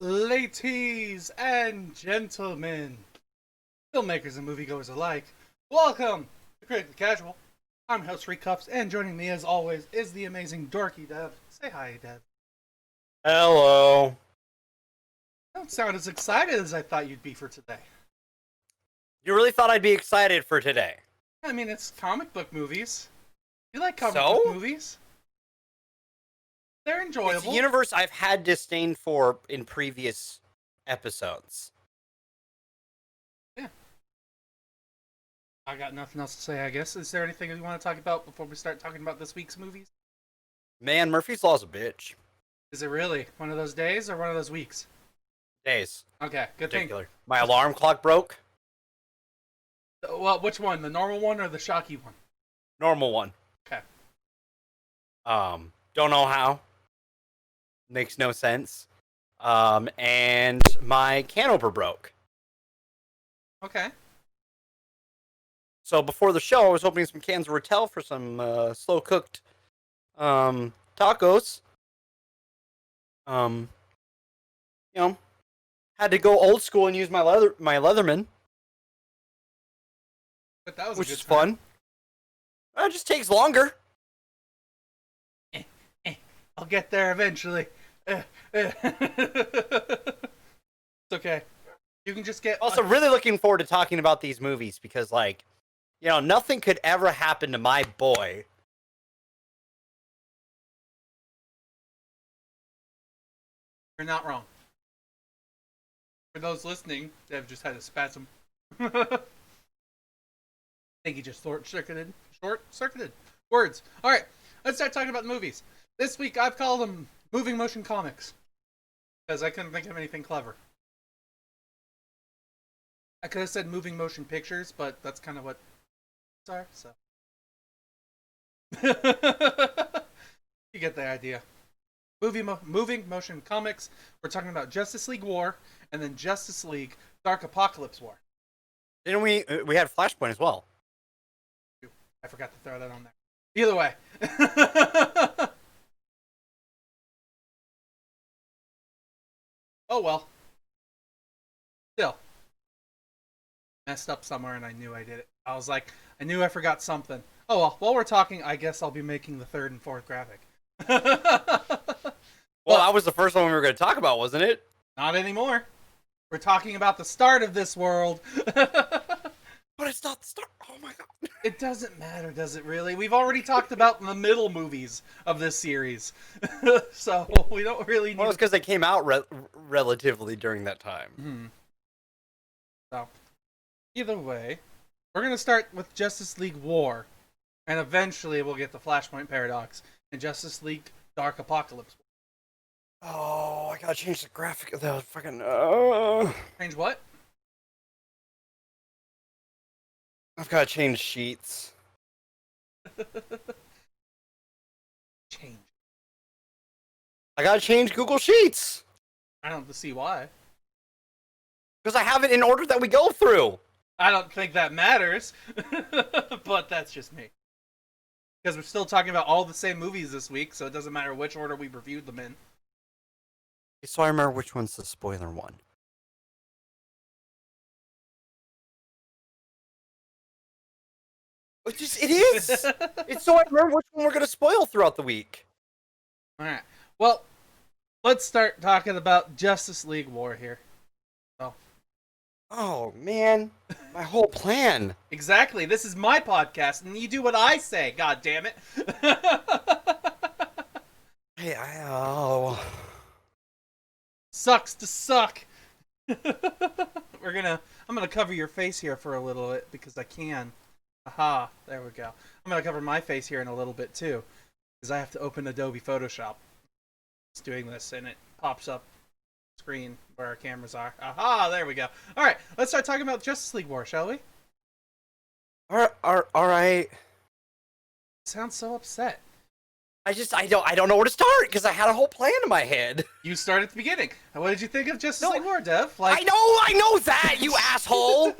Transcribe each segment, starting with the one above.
Ladies and gentlemen, filmmakers and moviegoers alike, welcome to Critically Casual. I'm host Rick Cups, and joining me as always is the amazing Dorky Dev. Say hi, Dev. Hello. You don't sound as excited as I thought you'd be for today. You really thought I'd be excited for today? I mean, it's comic book movies. You like comic So? book movies? They're It's a enjoyable. universe I've had disdain for in previous episodes. Yeah. I got nothing else to say, I guess. Is there anything you want to talk about before we start talking about this week's movies? Man, Murphy's Law's a bitch. Is it really one of those days or one of those weeks? Days. Okay, good thing. Particular. My alarm clock broke. Well, which one? The normal one or the shocky one? Normal one. Okay. Don't know how. Makes no sense. And my can opener broke. Okay. So before the show, I was opening some cans of Rotel for some slow cooked tacos. Had to go old school and use my Leatherman, But that was which a good is time. fun. It just takes longer. I'll get there eventually. It's okay. You can just get. Also, really looking forward to talking about these movies because, nothing could ever happen to my boy. You're not wrong. For those listening, they've just had a spasm. I think he just short-circuited words. All right, let's start talking about the movies. This week, I've called them moving motion comics because I couldn't think of anything clever. I could have said moving motion pictures, but that's kind of what are. So you get the idea. Moving motion comics. We're talking about Justice League War and then Justice League Dark Apokolips War. Didn't we had Flashpoint as well? I forgot to throw that on there. Either way. Oh well. Still. Messed up somewhere and I knew I did it. I was like, I knew I forgot something. Oh well, while we're talking, I guess I'll be making the third and fourth graphic. Well, that was the first one we were going to talk about, wasn't it? Not anymore. We're talking about the start of this world. But it's not the start. Oh my god. It doesn't matter, does it really? We've already talked about the middle movies of this series. So we don't really need... Well, it's because they came out relatively during that time. Mm-hmm. So, either way, we're going to start with Justice League War. And eventually we'll get the Flashpoint Paradox and Justice League Dark Apokolips War. Oh, I gotta change the graphic of the fucking. Change what? I've gotta change sheets. Change. I gotta change Google Sheets I don't see why. because I have it in order that we go through. I don't think that matters. But that's just me. Because we're still talking about all the same movies this week, so it doesn't matter which order we reviewed them in. So I remember which one's the spoiler one. It is. It's so I remember which one we're gonna spoil throughout the week. Alright. Well, let's start talking about Justice League War here. Oh man, my whole plan. Exactly. This is my podcast, and you do what I say, god damn it. Hey, Sucks to suck. I'm gonna cover your face here for a little bit because I can. Aha, there we go. I'm gonna cover my face here in a little bit too, because I have to open Adobe Photoshop. It's doing this, and it pops up screen where our cameras are. Aha, there we go. All right, let's start talking about Justice League War, shall we? all right. Sounds so upset. I don't know where to start because I had a whole plan in my head. You start at the beginning. What did you think of Justice League War, Dev? Like... I know that, you asshole.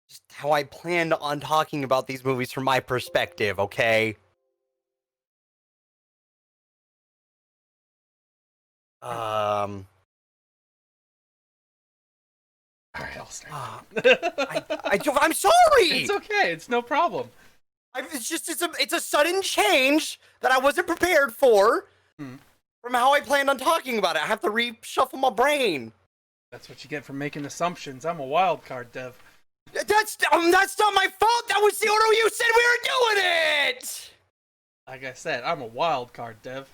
Just how I planned on talking about these movies from my perspective, okay? Um, All right, I'll start. I'm sorry. It's okay. It's no problem. It's a sudden change that I wasn't prepared for Hmm. from how I planned on talking about it. I have to reshuffle my brain. That's what you get for making assumptions. I'm a wild card, Dev. That's not my fault. That was the order you said we were doing it. Like I said, I'm a wild card, Dev.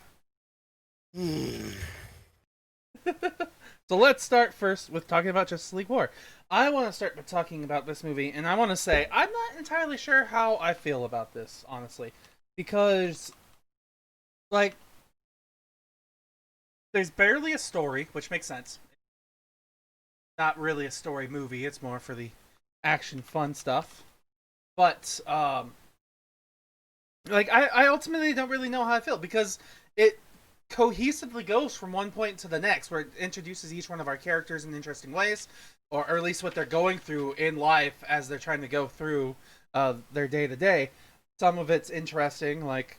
So let's start first with talking about Justice League War. I want to start by talking about this movie, and I want to say I'm not entirely sure how I feel about this, honestly, because like there's barely a story, which makes sense. Not really a story movie; it's more for the action, fun stuff. But like I ultimately don't really know how I feel because it cohesively goes from one point to the next where it introduces each one of our characters in interesting ways, or at least what they're going through in life as they're trying to go through their day to day. Some of it's interesting, like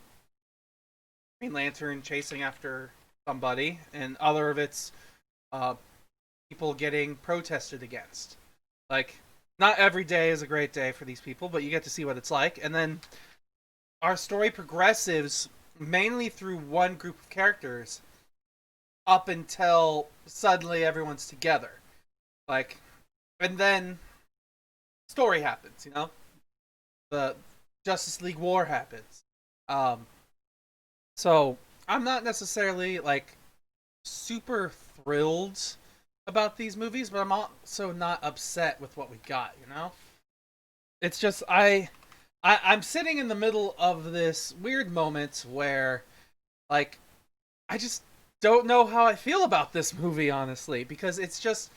Green Lantern chasing after somebody, and other of it's uh, people getting protested against. Like, not every day is a great day for these people, but you get to see what it's like. And then our story progresses mainly through one group of characters up until suddenly everyone's together. Like, and then story happens, you know? The Justice League War happens. Um, so I'm not necessarily like super thrilled about these movies, but I'm also not upset with what we got, you know? It's just I'm sitting in the middle of this weird moment where like I just don't know how I feel about this movie, honestly, because it's just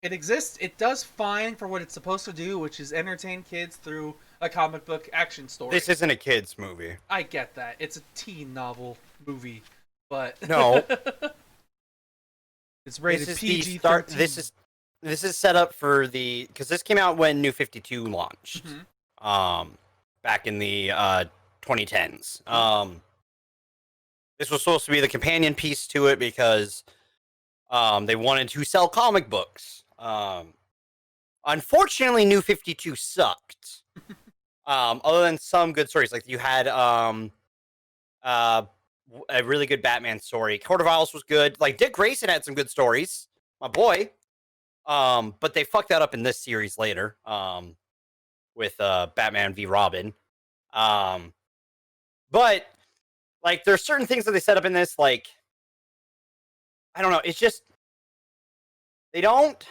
it exists. It does fine for what it's supposed to do, which is entertain kids through a comic book action story. This isn't a kids movie. I get that. It's a teen novel movie, but No. it's rated This is PG-13. This is set up for because this came out when New 52 launched. Mm-hmm. Back in the 2010s. This was supposed to be the companion piece to it because they wanted to sell comic books. Unfortunately, New 52 sucked. Other than some good stories, like you had a really good Batman story. Court of Owls was good. Like Dick Grayson had some good stories, my boy. But they fucked that up in this series later. With Batman v Robin. But like there's certain things that they set up in this, like I don't know, it's just they don't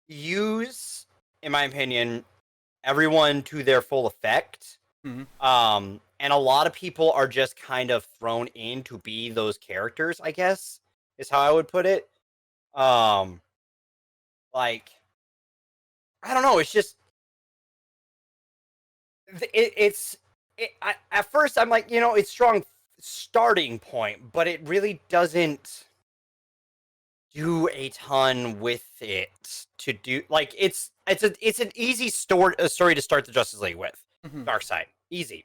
use, in my opinion, everyone to their full effect. Mm-hmm. And a lot of people are just kind of thrown in to be those characters, I guess, is how I would put it. Like I don't know, it's just at first I'm like, it's strong starting point, but it really doesn't do a ton with it to do. Like it's an easy story to start the Justice League with. Mm-hmm. Darkseid, easy,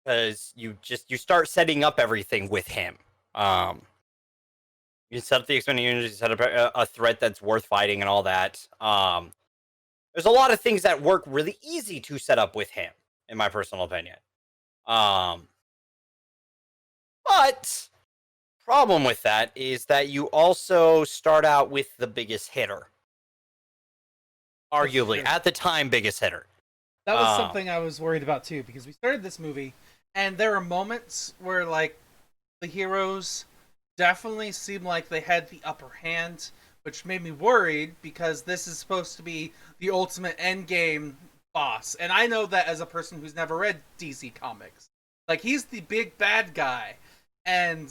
because you start setting up everything with him. You set up the expanding universe, you set up a threat that's worth fighting, and all that. There's a lot of things that work really easy to set up with him, in my personal opinion. But problem with that is that you also start out with the biggest hitter. Arguably, at the time, biggest hitter. That was something I was worried about too, because we started this movie, and there are moments where like the heroes definitely seemed like they had the upper hand, which made me worried because this is supposed to be the ultimate endgame boss. And I know that as a person who's never read DC Comics. Like, he's the big bad guy. And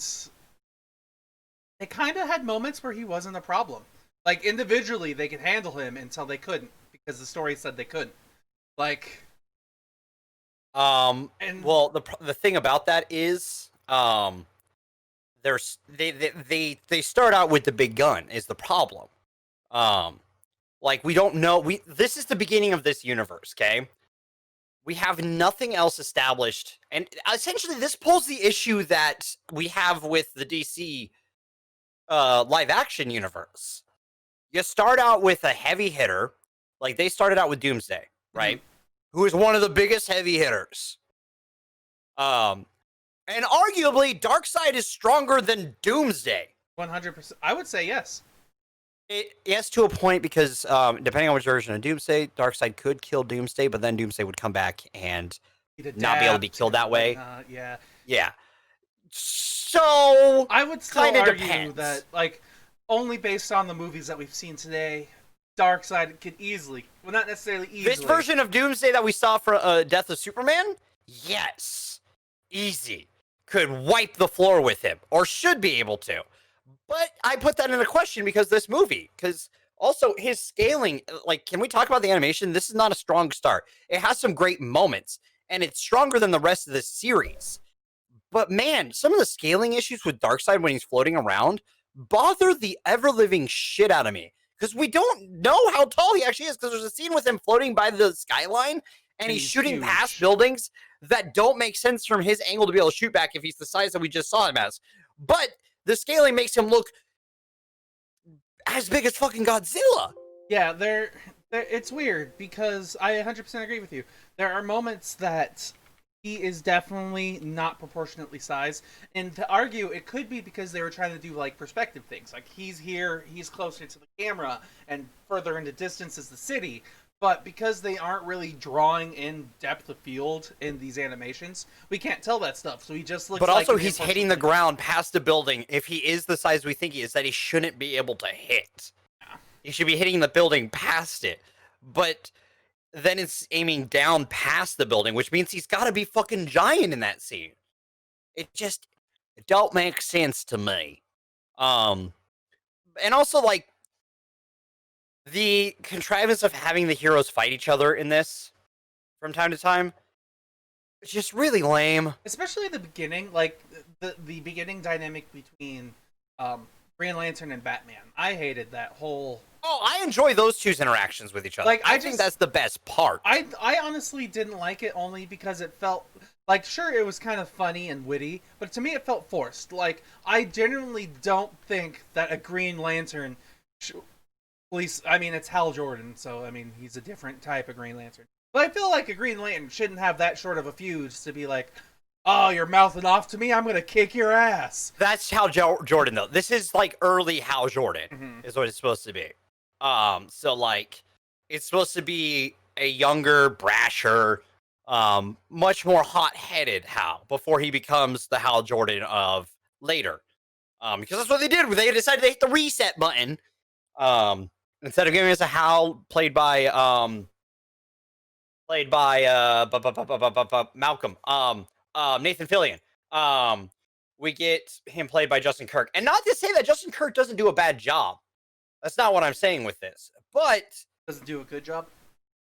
they kind of had moments where he wasn't a problem. Like, individually, they could handle him until they couldn't, because the story said they couldn't. Like... well, the thing about that is... they start out with the big gun is the problem. Like we don't know this is the beginning of this universe, okay? we have nothing else established, and essentially this pulls the issue that we have with the DC live action universe. You start out with a heavy hitter, like they started out with Doomsday, right? Who is one of the biggest heavy hitters. And arguably, Darkseid is stronger than Doomsday. 100%. I would say yes. Yes, to a point, because depending on which version of Doomsday, Darkseid could kill Doomsday, but then Doomsday would come back and not be able to be killed that way. Yeah. Yeah. So I would still argue depends. that, like, only based on the movies that we've seen today, Darkseid could easily, well, not necessarily easily. This version of Doomsday that we saw for Death of Superman, yes, easy, could wipe the floor with him, or should be able to. But I put that into question because this movie, because also his scaling, like, can we talk about the animation? This is not a strong start. It has some great moments, and it's stronger than the rest of this series. But man, some of the scaling issues with Darkseid when he's floating around bother the ever-living shit out of me. Because we don't know how tall he actually is, because there's a scene with him floating by the skyline, and he's shooting huge. past buildings that don't make sense from his angle to be able to shoot back if he's the size that we just saw him as. But the scaling makes him look as big as fucking Godzilla. Yeah, it's weird because I 100% agree with you. There are moments that he is definitely not proportionately sized, and to argue it could be because they were trying to do like perspective things. Like he's here, he's closer to the camera, and further into distance is the city. But because they aren't really drawing in depth of field in these animations, we can't tell that stuff. So he just looks. But like also, he's hitting the ground past the building. If he is the size we think he is, that he shouldn't be able to hit. Yeah. He should be hitting the building past it. But then it's aiming down past the building, which means he's got to be fucking giant in that scene. It don't make sense to me. And also, like, the contrivance of having the heroes fight each other in this from time to time, it's just really lame. Especially the beginning, like the beginning dynamic between Green Lantern and Batman. I hated that whole. Oh, I enjoy those two's interactions with each other. Like, I think that's the best part. I honestly didn't like it only because it felt like, sure, it was kind of funny and witty, but to me it felt forced. Like, I genuinely don't think that a Green Lantern. I mean, it's Hal Jordan, so I mean, he's a different type of Green Lantern. But I feel like a Green Lantern shouldn't have that short of a fuse to be like, oh, you're mouthing off to me? I'm going to kick your ass. That's Hal Jordan, though. This is like early Hal Jordan, is what it's supposed to be. So, like, it's supposed to be a younger, brasher, much more hot-headed Hal before he becomes the Hal Jordan of later. Because that's what they did. They decided to hit the reset button. Instead of giving us a Hal played by Malcolm, Nathan Fillion. We get him played by Justin Kirk. And not to say that Justin Kirk doesn't do a bad job. That's not what I'm saying with this. But doesn't do a good job?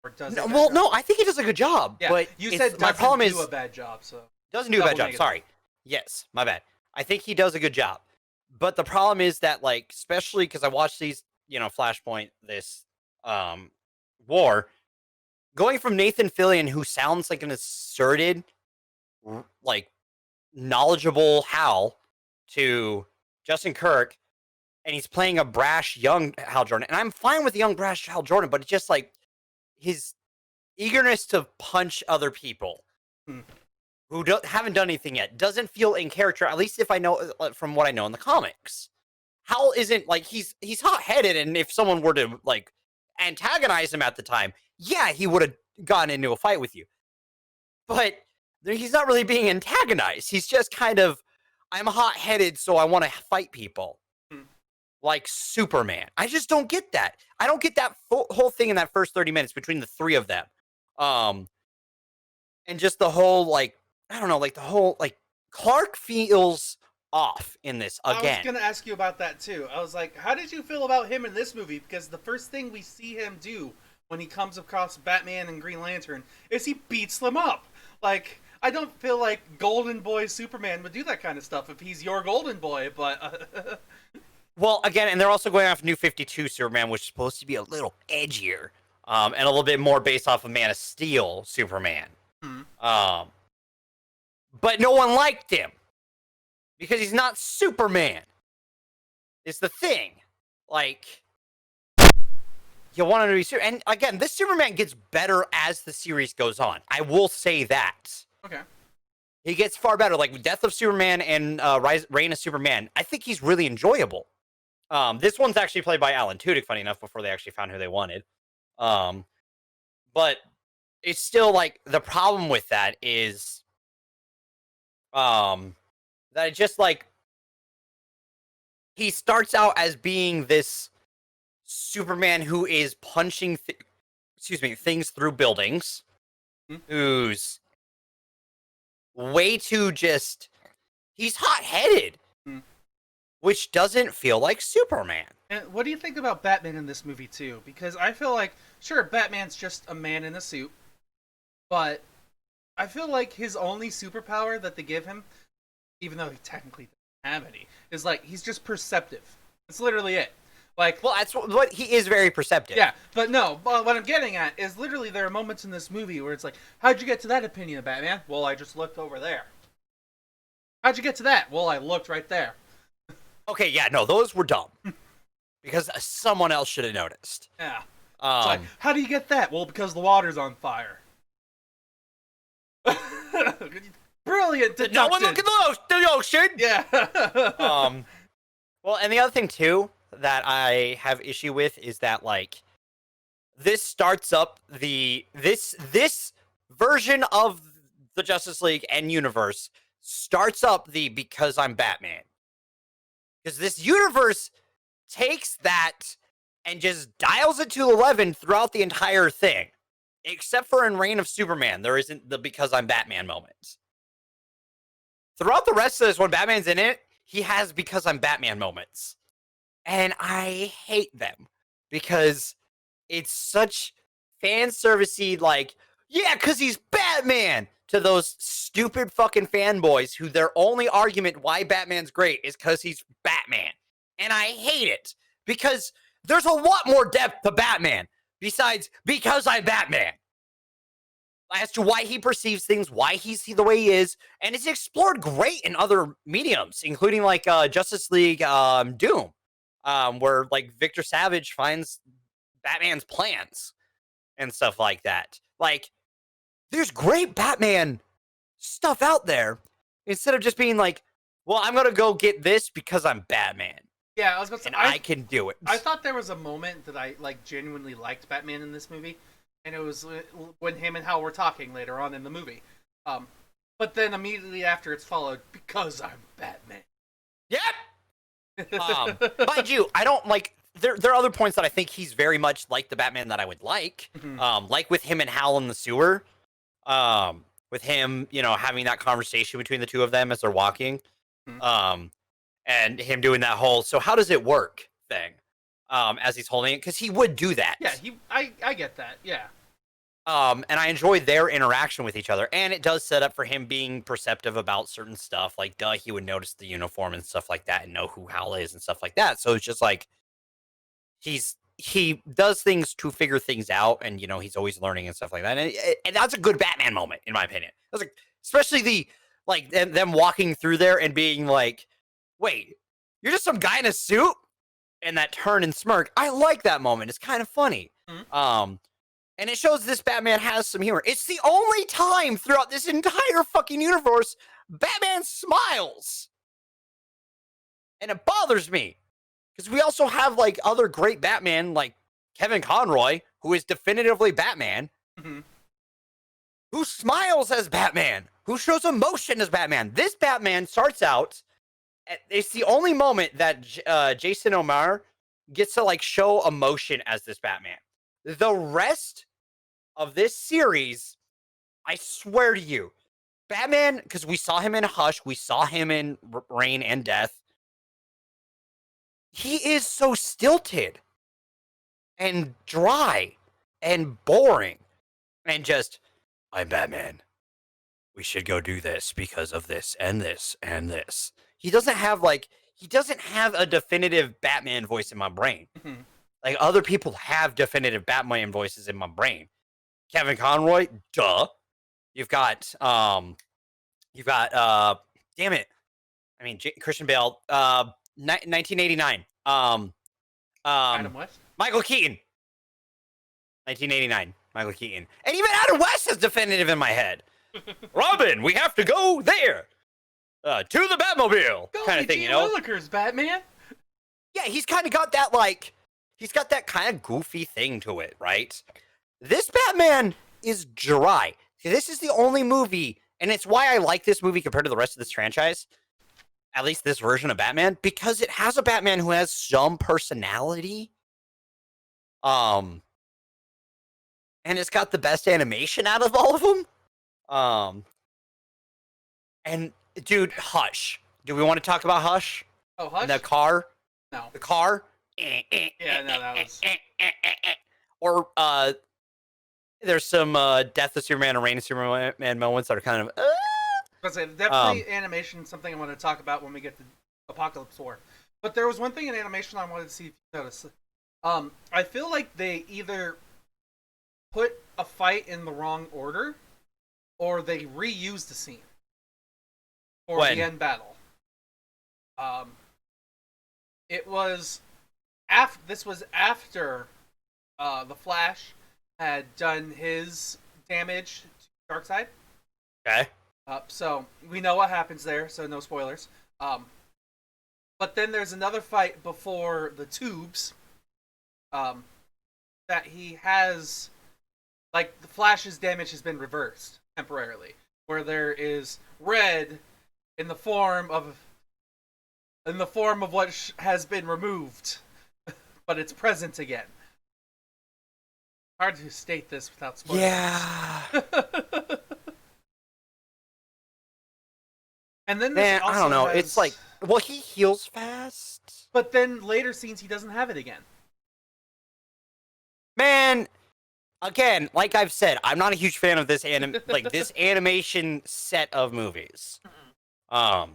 Or does no, well, job? No, I think he does a good job. Yeah, but you said my problem do is a bad job, so doesn't do a bad job. Sorry. Yes, my bad. I think he does a good job. But the problem is that, like, especially because I watched these, Flashpoint, this war, going from Nathan Fillion, who sounds like an asserted, like, knowledgeable Hal, to Justin Kirk, and he's playing a brash young Hal Jordan. And I'm fine with the young brash Hal Jordan, but it's just like his eagerness to punch other people who haven't done anything yet doesn't feel in character, at least if I know from what I know in the comics. Hal isn't like he's hot-headed, and if someone were to like antagonize him at the time, yeah, he would have gotten into a fight with you. But he's not really being antagonized. He's just kind of, I'm hot-headed, so I want to fight people. Like Superman. I just don't get that. I don't get that whole thing in that first 30 minutes between the three of them. And just the whole, like, I don't know, like the whole, like, Clark feels off in this again. I was going to ask you about that too. I was like, how did you feel about him in this movie? Because the first thing we see him do when he comes across Batman and Green Lantern is he beats them up. Like, I don't feel like Golden Boy Superman would do that kind of stuff if he's your Golden Boy, but... Well, again, and they're also going off New 52 Superman, which is supposed to be a little edgier, and a little bit more based off of Man of Steel Superman. Hmm. But no one liked him because he's not Superman. Is the thing. Like, you want him to be Superman. And again, this Superman gets better as the series goes on. I will say that. Okay. He gets far better. Like Death of Superman and Reign of Superman, I think he's really enjoyable. This one's actually played by Alan Tudyk, funny enough, before they actually found who they wanted. But it's still like the problem with that is that it just like he starts out as being this Superman who is punching things through buildings, who's way too just he's hot-headed, which doesn't feel like Superman. And what do you think about Batman in this movie too? Because I feel like, sure, Batman's just a man in a suit, but I feel like his only superpower that they give him, even though he technically doesn't have any, is like he's just perceptive. That's literally it. Like, well, that's what he is, very perceptive. Yeah, but no, what I'm getting at is literally there are moments in this movie where it's like, how'd you get to that opinion of Batman? Well, I just looked over there. How'd you get to that? Well, I looked right there. Okay, yeah, no, those were dumb. Because someone else should have noticed. Yeah. It's like, how do you get that? Well, because the water's on fire. Brilliant deduction. No one look at the ocean! Yeah. Well, and the other thing, too, that I have issue with is that, like, this starts up this version of the Justice League and universe starts up the because I'm Batman. Because this universe takes that and just dials it to 11 throughout the entire thing. Except for in Reign of Superman, there isn't the because I'm Batman moments. Throughout the rest of this, when Batman's in it, he has because I'm Batman moments. And I hate them. Because it's such fan servicey, like, yeah, because he's Batman! To those stupid fucking fanboys who their only argument why Batman's great is because he's Batman. And I hate it. Because there's a lot more depth to Batman besides because I'm Batman. As to why he perceives things, why he's the way he is, and it's explored great in other mediums, including like Justice League Doom, where like Victor Savage finds Batman's plans and stuff like that. Like, there's great Batman stuff out there instead of just being like, well, I'm gonna go get this because I'm Batman. Yeah, I was about to say, and I can do it. I thought there was a moment that I like genuinely liked Batman in this movie, and it was when him and Hal were talking later on in the movie. But then immediately after, it's followed because I'm Batman. Yep. Mind you, I don't like. There are other points that I think he's very much like the Batman that I would like. Like with him and Hal in the sewer. With him, you know, having that conversation between the two of them as they're walking. And him doing that whole, so how does it work thing, as he's holding it, because he would do that. Yeah, I get that, yeah. And I enjoy their interaction with each other, and it does set up for him being perceptive about certain stuff, like, he would notice the uniform and stuff like that, and know who Hal is and stuff like that, so it's just like, he does things to figure things out, and, you know, he's always learning and stuff like that, and that's a good Batman moment, in my opinion. That's like, especially them walking through there and being like, wait, you're just some guy in a suit? And that turn and smirk. I like that moment. It's kind of funny. And it shows this Batman has some humor. It's the only time throughout this entire fucking universe Batman smiles. And it bothers me. Because we also have, like, other great Batman, like Kevin Conroy, who is definitively Batman, who smiles as Batman, who shows emotion as Batman. This Batman starts out, it's the only moment that Jason O'Mara gets to, like, show emotion as this Batman. The rest of this series, I swear to you, Batman, because we saw him in Hush, we saw him in Reign and Death, he is so stilted and dry and boring and just, I'm Batman. We should go do this because of this and this and this. He doesn't have a definitive Batman voice in my brain. Like, other people have definitive Batman voices in my brain. Kevin Conroy, duh. You've got damn it. I mean, Christian Bale, 1989. Adam West. Michael Keaton, 1989. Michael Keaton, and even Adam West is definitive in my head. Robin, we have to go there, to the Batmobile, kind of thing, you know. Willikers, Batman. Yeah, he's kind of got that he's got that kind of goofy thing to it, right? This Batman is dry. This is the only movie, and it's why I like this movie compared to the rest of this franchise. At least this version of Batman, because it has a Batman who has some personality. And it's got the best animation out of all of them. And dude, Hush. Do we want to talk about Hush? Oh, Hush. The car. No. The car. Yeah, no, that was. Or there's some Death of Superman and Reign of Superman moments that are kind of. Let's say definitely animation. Something I want to talk about when we get to Apokolips War. But there was one thing in animation I wanted to see if you noticed. I feel like they either put a fight in the wrong order, or they reused the scene for the end battle. It was this was after the Flash had done his damage to Darkseid. Okay. So we know what happens there, so no spoilers. But then there's another fight before the tubes. That he has, like, the Flash's damage has been reversed temporarily, where there is red in the form of what has been removed, but it's present again. Hard to state this without spoilers. Yeah. And then man, I don't know. It's like, well, he heals fast, but then later scenes he doesn't have it again. Man, again, like I've said, I'm not a huge fan of this this animation set of movies. And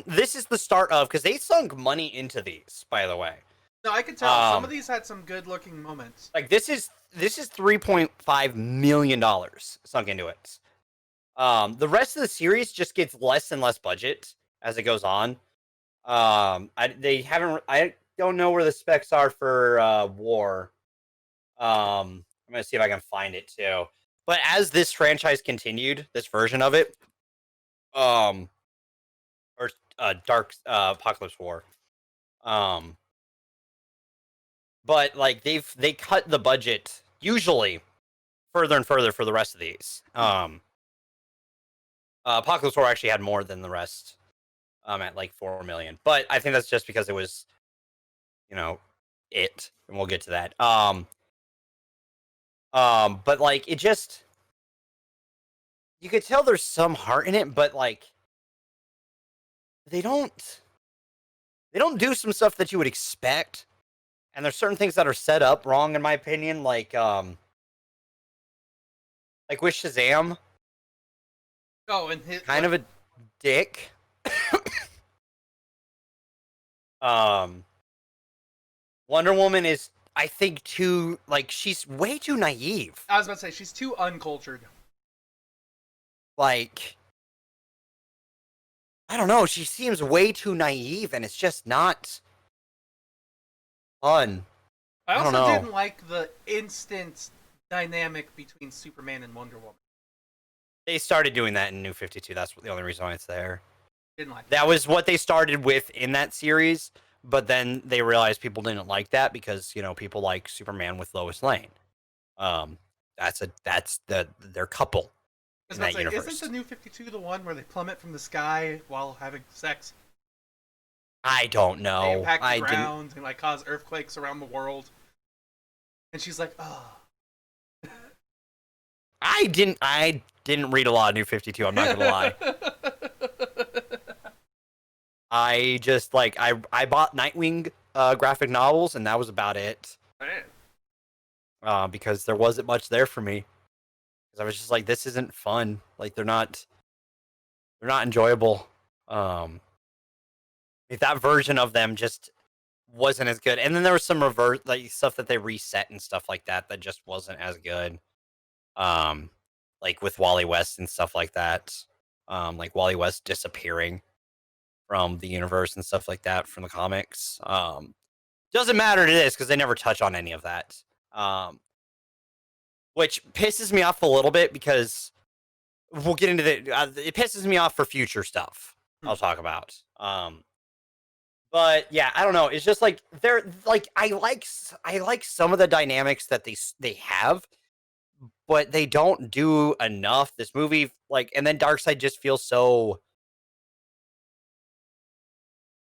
this is the start of, because they sunk money into these, by the way. No, I can tell some of these had some good looking moments. Like this is $3.5 million sunk into it. The rest of the series just gets less and less budget as it goes on. I don't know where the specs are for War. I'm gonna see if I can find it too. But as this franchise continued, this version of it, or Dark Apokolips War, but like they cut the budget usually further and further for the rest of these. Apokolips War actually had more than the rest, at like 4 million. But I think that's just because it was, and we'll get to that. But like it just, you could tell there's some heart in it, but like they don't do some stuff that you would expect, and there's certain things that are set up wrong in my opinion, like with Shazam. Oh, and kind of a dick. Wonder Woman is, I think, too, like, she's way too naive. I was about to say, she's too uncultured. Like, I don't know, she seems way too naive, and it's just not fun. I also didn't like the instant dynamic between Superman and Wonder Woman. They started doing that in New 52. That's the only reason why it's there. Didn't like that. Was what they started with in that series, but then they realized people didn't like that because, people like Superman with Lois Lane. That's their couple in that universe. Isn't the New 52 the one where they plummet from the sky while having sex? I don't know. They impact the ground and like cause earthquakes around the world. And she's like, oh. I didn't read a lot of New 52, I'm not gonna lie. I just I bought Nightwing graphic novels, and that was about it. Because there wasn't much there for me. Because I was just like, this isn't fun. Like they're not enjoyable. If that version of them just wasn't as good. And then there was some reverse stuff that they reset and stuff like that just wasn't as good. Um, like with Wally West and stuff like that. Like Wally West disappearing from the universe and stuff like that from the comics. Doesn't matter to this because they never touch on any of that. Um, which pisses me off a little bit because we'll get into it pisses me off for future stuff Hmm. I'll talk about. But yeah, I don't know. It's just like they're like I like some of the dynamics that they have, but they don't do enough. This movie, like, and then Darkseid just feels so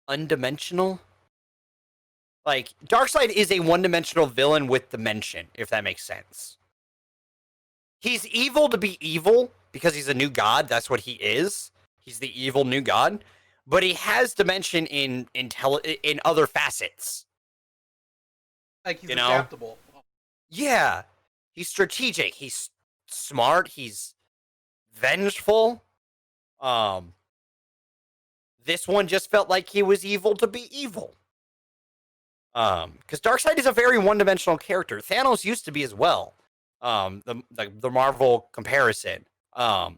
undimensional. Like Darkseid is a one-dimensional villain with dimension, if that makes sense. He's evil to be evil because he's a new god. That's what he is. He's the evil new god, but he has dimension in other facets. Like he's You know? adaptable. Yeah, he's strategic. He's smart. He's vengeful. Um, this one just felt like he was evil to be evil. Because Darkseid is a very one-dimensional character. Thanos used to be as well. The Marvel comparison. And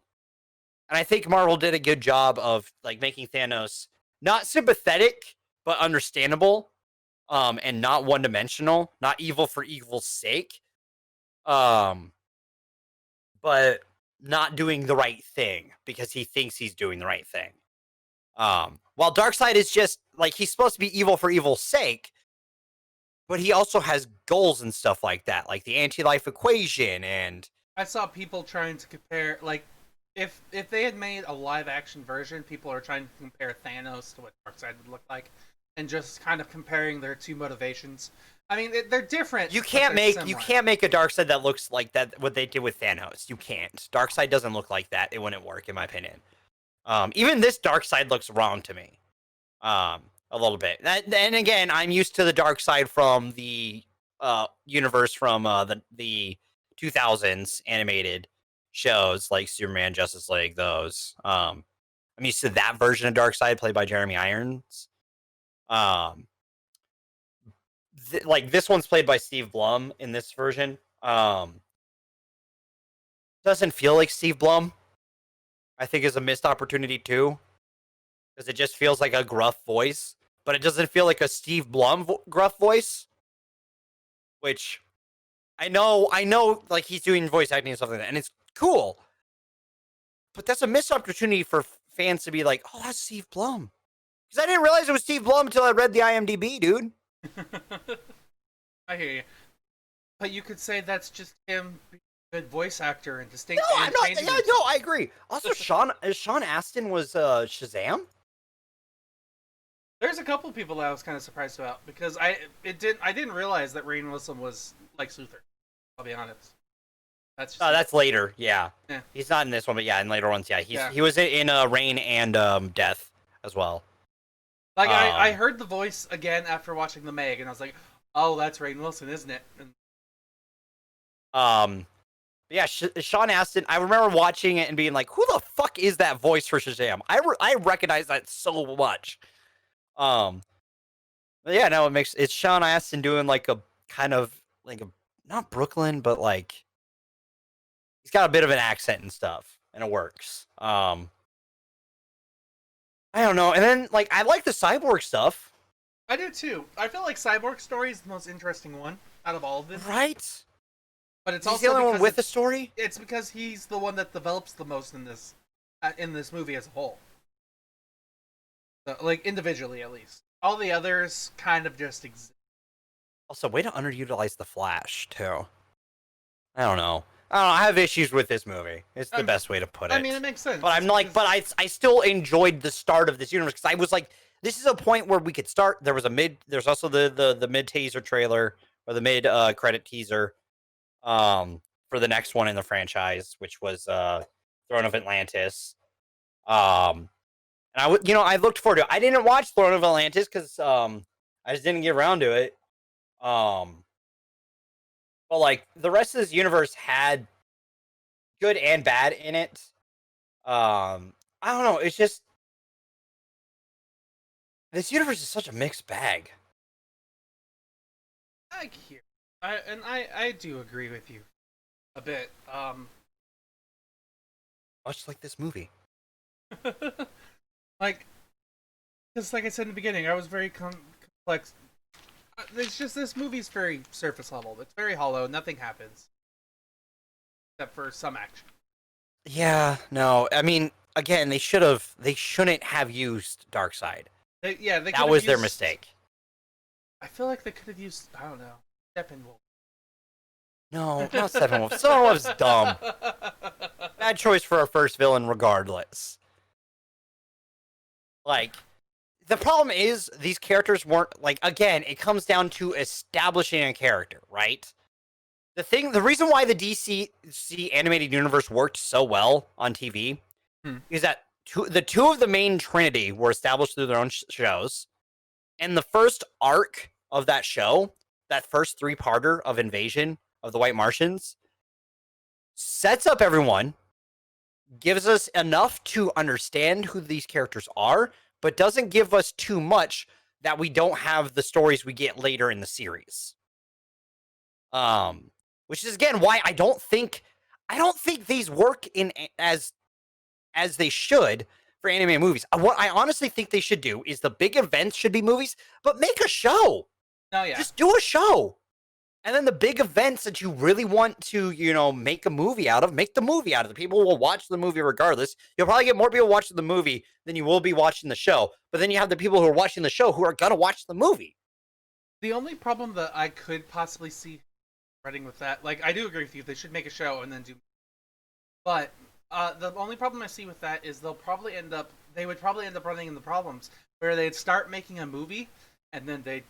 I think Marvel did a good job of like making Thanos not sympathetic but understandable. And not one-dimensional, not evil for evil's sake. But not doing the right thing because he thinks he's doing the right thing. While Darkseid is just like he's supposed to be evil for evil's sake, but he also has goals and stuff like that, like the anti-life equation and I saw people trying to compare, like, if they had made a live action version, people are trying to compare Thanos to what Darkseid would look like, and just kind of comparing their two motivations. I mean, they're different, you but can't they're make similar. a Darkseid that looks like that what they did with Thanos. You can't. Darkseid doesn't look like that. It wouldn't work in my opinion. Even this Darkseid looks wrong to me. A little bit. And again, I'm used to the Darkseid from the universe from the 2000s animated shows like Superman, Justice League, those. I'm used to that version of Darkseid played by Jeremy Irons. Um, like this one's played by Steve Blum in this version. Doesn't feel like Steve Blum. I think is a missed opportunity too, because it just feels like a gruff voice, but it doesn't feel like a Steve Blum gruff voice. Which I know, like he's doing voice acting and stuff like that, and it's cool. But that's a missed opportunity for fans to be like, "Oh, that's Steve Blum," because I didn't realize it was Steve Blum until I read the IMDb, dude. I hear you, but you could say that's just him being a good voice actor and No, distinct I'm and not. changing Yeah, himself. no, I agree. Also, Sean Astin was Shazam. There's a couple people that I was kind of surprised about because I didn't realize that Rainn Wilson was Lex Luthor. I'll be honest. That's just That's later. Yeah, yeah. he's not in this one, but yeah, in later ones, yeah, Yeah. he was in Rain and Death as well. Like I Um, heard the voice again after watching the Meg, and I was like, oh, that's Rainn Wilson, isn't it? And um, yeah, Sean Astin. I remember watching it and being like, "Who the fuck is that voice for Shazam?" I recognize that so much. Um, but yeah, no, it's Sean Astin doing like a kind of like a not Brooklyn, but like he's got a bit of an accent and stuff, and it works. I don't know, and then like I like the cyborg stuff, I do too. I feel like Cyborg story is the most interesting one out of all of them, right? but it's He's the also only one because with a story. it's because he's the one that develops the most in this movie as a whole. So, like individually, at least. All the others kind of just exist. Also, way to underutilize the Flash too. I don't know. I don't know. I have issues with this movie. It's the best way to put I it. mean, it makes sense. But I'm like, but I still enjoyed the start of this universe because I was like, this is a point where we could start. There was a mid. There's also the mid teaser trailer or the mid credit teaser, for the next one in the franchise, which was Throne of Atlantis. Um, and I looked forward to it. I didn't watch Throne of Atlantis because I just didn't get around to it. Um, but like the rest of this universe had good and bad in it. I don't know. It's just this universe is such a mixed bag. I hear, I do agree with you. a bit. Much like this movie. Like, because like I said in the beginning, I was very complex. It's just this movie's very surface level. It's very hollow. Nothing happens except for some action. Yeah, no. I mean, again, they shouldn't have used Darkseid. They That was their mistake. I feel like they could have used, I don't know, Steppenwolf. No, not Steppenwolf. Steppenwolf's dumb. Bad choice for our first villain, regardless. Like, the problem is these characters weren't like. Again, it comes down to establishing a character, right? The reason why the DC animated universe worked so well on TV is that the two of the main trinity were established through their own shows, and the first arc of that show, that first three-parter of Invasion of the White Martians, sets up everyone, gives us enough to understand who these characters are, but doesn't give us too much that we don't have the stories we get later in the series. Which is again why I don't think these work in as they should for animated movies. What I honestly think they should do is the big events should be movies, but make a show. Oh yeah. Just do a show. And then the big events that you really want to, make a movie out of, make the movie out of. The people will watch the movie regardless. You'll probably get more people watching the movie than you will be watching the show. But then you have the people who are watching the show who are going to watch the movie. The only problem that I could possibly see running with that, like, I do agree with you, they should make a show and then do. But the only problem I see with that is they would probably end up running into problems where they'd start making a movie and then they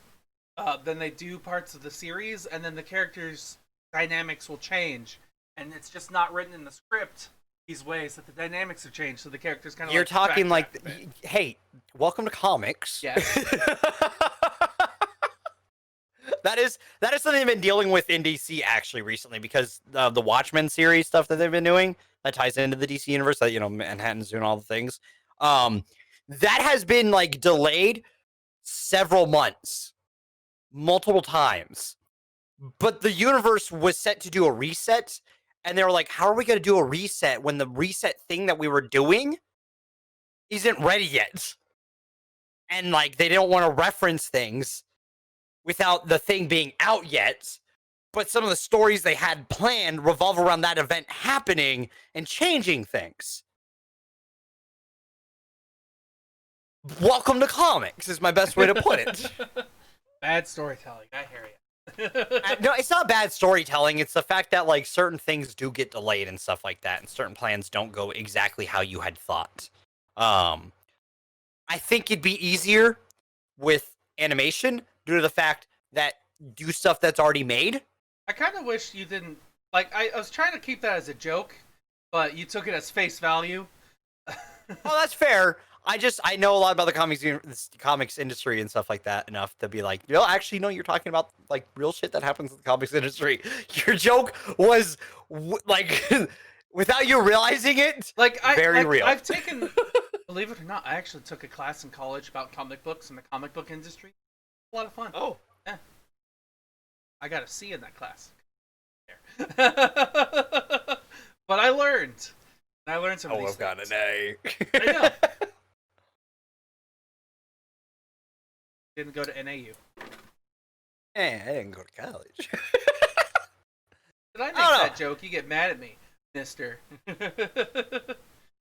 do parts of the series, and then the characters' dynamics will change, and it's just not written in the script these ways that the dynamics have changed, so the characters kind of. You're talking like, hey, welcome to comics. Yes. That is something they've been dealing with in DC actually recently, because the Watchmen series stuff that they've been doing that ties into the DC universe, that Manhattan's doing all the things. That has been like delayed several months. Multiple times, but the universe was set to do a reset, and they were like, how are we going to do a reset when the reset thing that we were doing isn't ready yet? And like, they don't want to reference things without the thing being out yet, but some of the stories they had planned revolve around that event happening and changing things. Welcome to comics is my best way to put it. Bad storytelling. I hear you. No, it's not bad storytelling. It's the fact that like certain things do get delayed and stuff like that, and certain plans don't go exactly how you had thought. I think it'd be easier with animation due to the fact that do stuff that's already made. I kind of wish you didn't. Like, I was trying to keep that as a joke, but you took it as face value. Oh, that's fair. I know a lot about the comics industry and stuff like that enough to be like, actually, no, you're talking about like real shit that happens in the comics industry. Your joke was like, without you realizing it, like very real. I've taken, believe it or not, I actually took a class in college about comic books and the comic book industry. A lot of fun. Oh, yeah. I got a C in that class. But I learned. I learned some of these I've got an A. I know. Didn't go to NAU. I didn't go to college. Did I make that joke? You get mad at me, mister.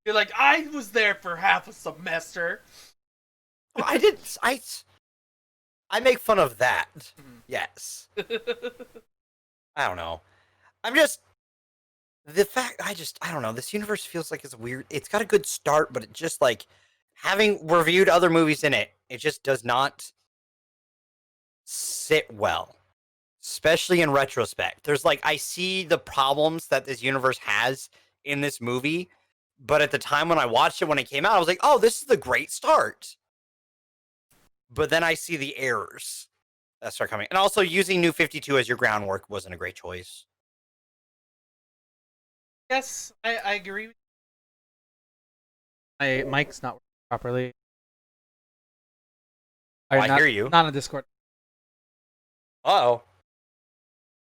You're like, I was there for half a semester. Well, I didn't. I make fun of that. Mm-hmm. Yes. I don't know. I'm just... I don't know. This universe feels like it's weird. It's got a good start, but it just like... Having reviewed other movies in it, it just does not sit well. Especially in retrospect. There's like... I see the problems that this universe has in this movie, but at the time when I watched it, when it came out, I was like, oh, this is the great start. But then I see the errors that start coming. And also, using New 52 as your groundwork wasn't a great choice. Yes, I agree. My mic's not working properly. I hear you. Not on Discord. Uh-oh.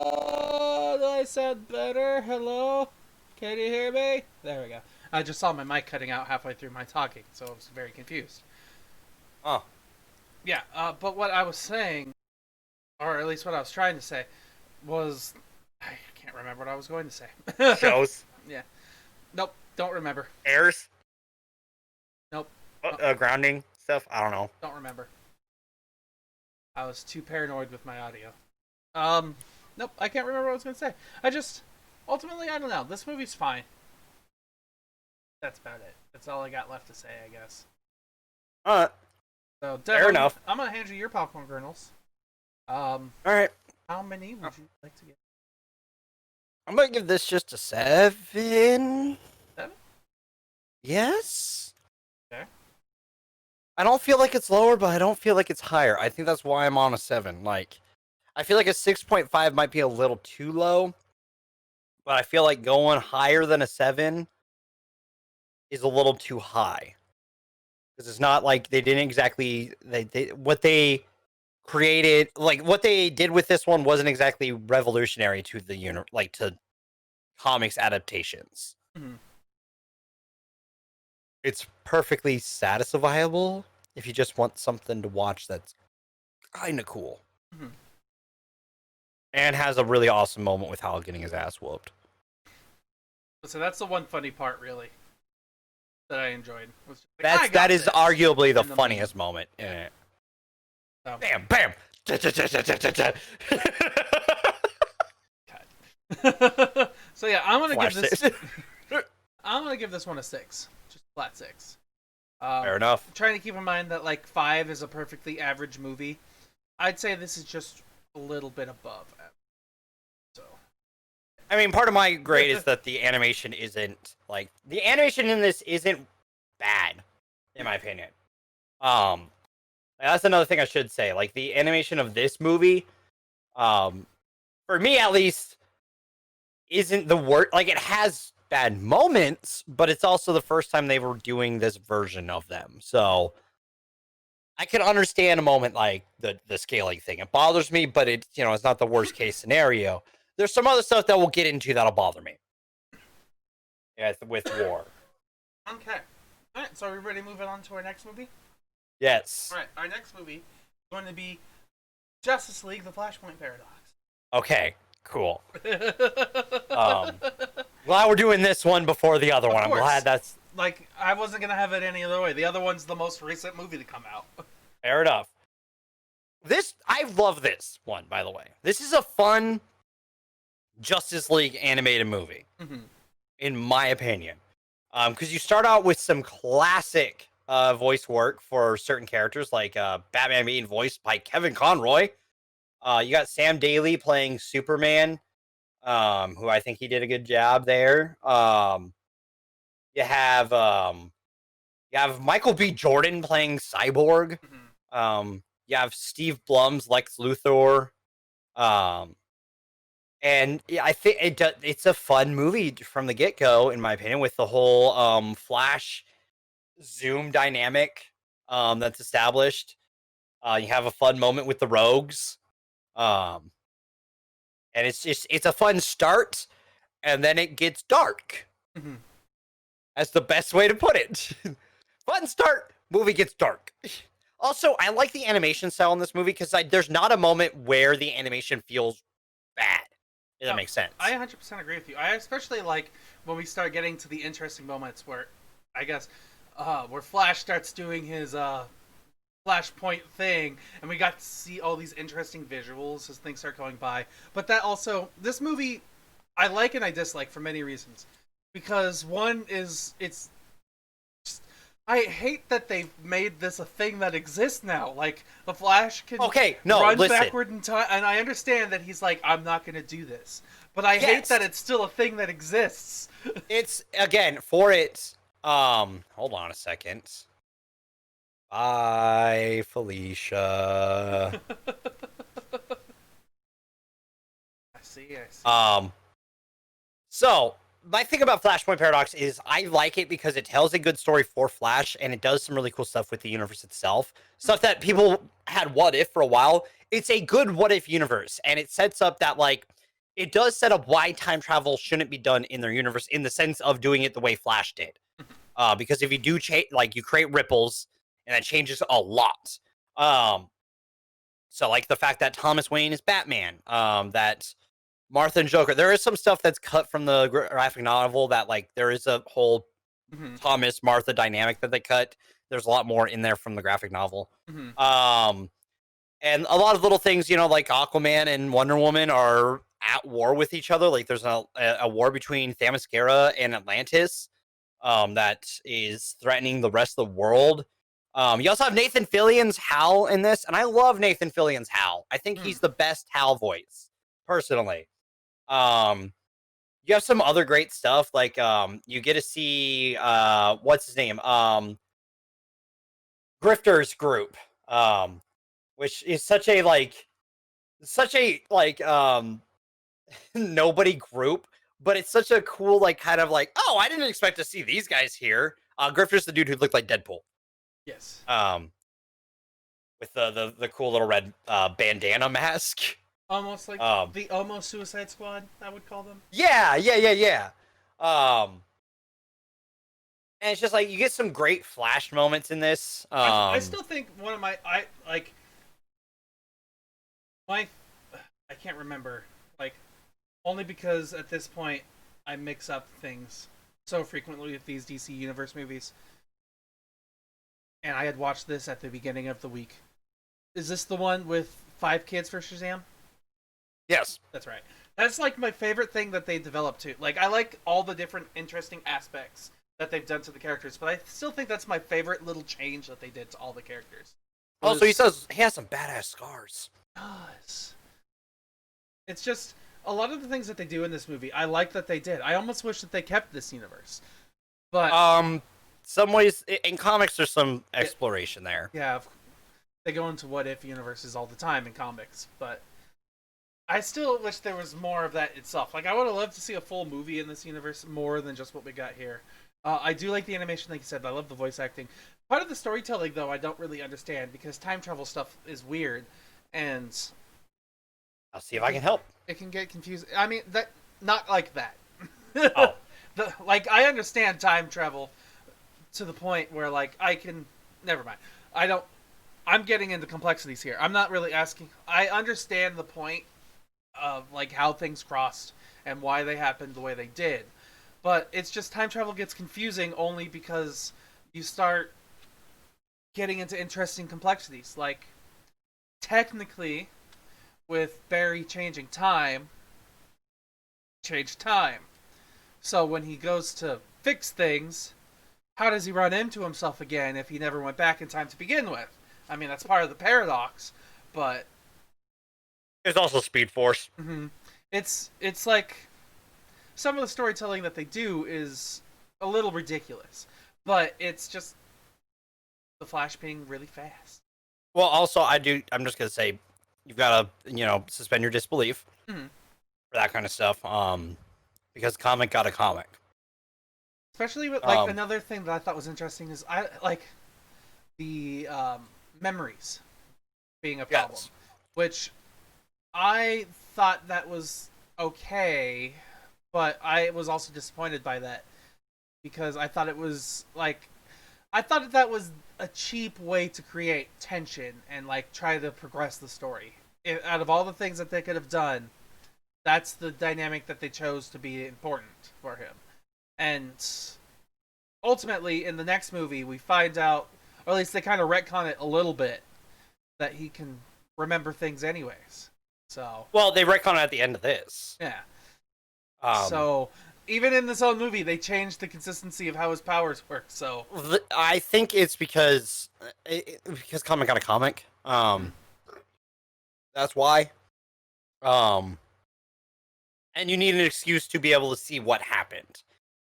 I I sound better. Hello? Can you hear me? There we go. I just saw my mic cutting out halfway through my talking, so I was very confused. Oh, Yeah, but what I was saying, or at least what I was trying to say, was I can't remember what I was going to say. shows, Yeah. Nope. Don't remember. airs, Nope. grounding stuff. I don't know. Don't remember. I was too paranoid with my audio. Nope. I can't remember what I was going to say. Ultimately, I don't know. This movie's fine. That's about it. That's all I got left to say, I guess. So, Dev, Fair enough. I'm gonna hand you your popcorn kernels. All right. How many would you like to get? I'm gonna give this just a 7. 7? Yes. Okay. I don't feel like it's lower, but I don't feel like it's higher. I think that's why I'm on a 7. Like, I feel like a 6.5 might be a little too low, but I feel like going higher than a 7 is a little too high. Because it's not like they didn't exactly what they created, like what they did with this one wasn't exactly revolutionary to the to comics adaptations. Mm-hmm. It's perfectly satisfiable if you just want something to watch that's kind of cool. Mm-hmm. And has a really awesome moment with Hal getting his ass whooped. So that's the one funny part, really, that I enjoyed. Was just like, That is arguably the in the funniest moment in it. So. Bam, bam. So yeah, I'm gonna Flash give this. it. I'm gonna give this one a 6, just flat 6. Fair enough. Trying to keep in mind that like 5 is a perfectly average movie. I'd say this is just a little bit above average. So, I mean, part of my grade is that the animation isn't like the animation in this isn't bad, in my opinion. That's another thing I should say. Like the animation of this movie, for me at least, isn't the worst. Like it has bad moments, but it's also the first time they were doing this version of them. So I can understand a moment like the scaling thing. It bothers me, but it's it's not the worst case scenario. There's some other stuff that we'll get into that'll bother me. Yeah, with War. okay. All right. So are we ready to move on to our next movie? Yes. All right. Our next movie is going to be Justice League: The Flashpoint Paradox. Okay. Cool. Glad we're doing this one before the other one. I'm glad that's like I wasn't gonna have it any other way. The other one's the most recent movie to come out. fair enough. I love this one, by the way. This is a fun Justice League animated movie, in my opinion. Because you start out with some classic voice work for certain characters, like Batman being voiced by Kevin Conroy. You got Sam Daly playing Superman, who I think he did a good job there. You have Michael B. Jordan playing Cyborg. You have Steve Blum's Lex Luthor. And I think it's a fun movie from the get-go, in my opinion, with the whole Flash Zoom dynamic that's established. You have a fun moment with the Rogues. And it's a fun start, and then it gets dark. That's the best way to put it. Fun start, movie gets dark. Also, I like the animation style in this movie because there's not a moment where the animation feels bad. If that makes sense. I 100% agree with you. I especially like when we start getting to the interesting moments where, I guess, where Flash starts doing his Flashpoint thing, and we got to see all these interesting visuals as things start going by. But that also, this movie, I like and I dislike for many reasons. Because one is, I hate that they've made this a thing that exists now. Like, the Flash can run backward in time, and I understand that he's like, I'm not going to do this. But I hate that it's still a thing that exists. It's, again, for it, hold on a second. Bye, Felicia. I see. So, my thing about Flashpoint Paradox is I like it because it tells a good story for Flash, and it does some really cool stuff with the universe itself. Stuff that people had what if for a while. It's a good what if universe, and it sets up that, like, it does set up why time travel shouldn't be done in their universe in the sense of doing it the way Flash did. Because if you do change, like you create ripples, and that changes a lot. Um, so like the fact that Thomas Wayne is Batman, that Martha and Joker, there is some stuff that's cut from the graphic novel that like there is a whole Mm-hmm. Thomas Martha dynamic that they cut. There's a lot more in there from the graphic novel. Mm-hmm. And a lot of little things, like Aquaman and Wonder Woman are at war with each other. Like there's a war between Themyscira and Atlantis, that is threatening the rest of the world. You also have Nathan Fillion's Hal in this, and I love Nathan Fillion's Hal. I think he's the best Hal voice, personally. You have some other great stuff, like you get to see what's his name? Grifter's group. Which is such a nobody group, but it's such a cool kind of oh, I didn't expect to see these guys here. Grifter's the dude who looked like Deadpool. Yes. With the cool little red bandana mask. Almost like the almost Suicide Squad, I would call them. Yeah. And it's just like you get some great Flash moments in this. I still think one of my I can't remember, only because at this point I mix up things so frequently with these DC Universe movies. And I had watched this at the beginning of the week. Is this the one with 5 kids for Shazam? Yes. That's right. That's my favorite thing that they developed too. I like all the different interesting aspects that they've done to the characters, but I still think that's my favorite little change that they did to all the characters. Also, he says he has some badass scars. Does. It's just a lot of the things that they do in this movie. I like that they did. I almost wish that they kept this universe, but some ways in comics there's some exploration there. Yeah, they go into what if universes all the time in comics, but I still wish there was more of that itself. I would have loved to see a full movie in this universe more than just what we got here. I do like the animation, like you said. I love the voice acting. Part of the storytelling, though, I don't really understand because time travel stuff is weird, and I'll see if I can help. It can get confusing. I mean, that not like that. Oh, I understand time travel to the point where I can. Never mind. I don't. I'm getting into complexities here. I'm not really asking. I understand the point of how things crossed and why they happened the way they did. But it's just time travel gets confusing only because you start getting into interesting complexities. Technically, with Barry changing time, change time. So when he goes to fix things, how does he run into himself again if he never went back in time to begin with? I mean, that's part of the paradox, but there's also Speed Force. Mm-hmm. It's some of the storytelling that they do is a little ridiculous, but it's just the Flash being really fast. Well, also I'm just gonna say you've got to suspend your disbelief for that kind of stuff, because comic got a comic. Especially with another thing that I thought was interesting is I like the memories being a problem, yes. Which I thought that was okay, but I was also disappointed by that because I thought it was that was a cheap way to create tension and try to progress the story. Out of all the things that they could have done, that's the dynamic that they chose to be important for him. And ultimately, in the next movie, we find out, or at least they kind of retcon it a little bit, that he can remember things anyways. So, well, they retcon it at the end of this. Yeah. So even in this own movie, they changed the consistency of how his powers work. So I think it's because comic got a comic. That's why. And you need an excuse to be able to see what happened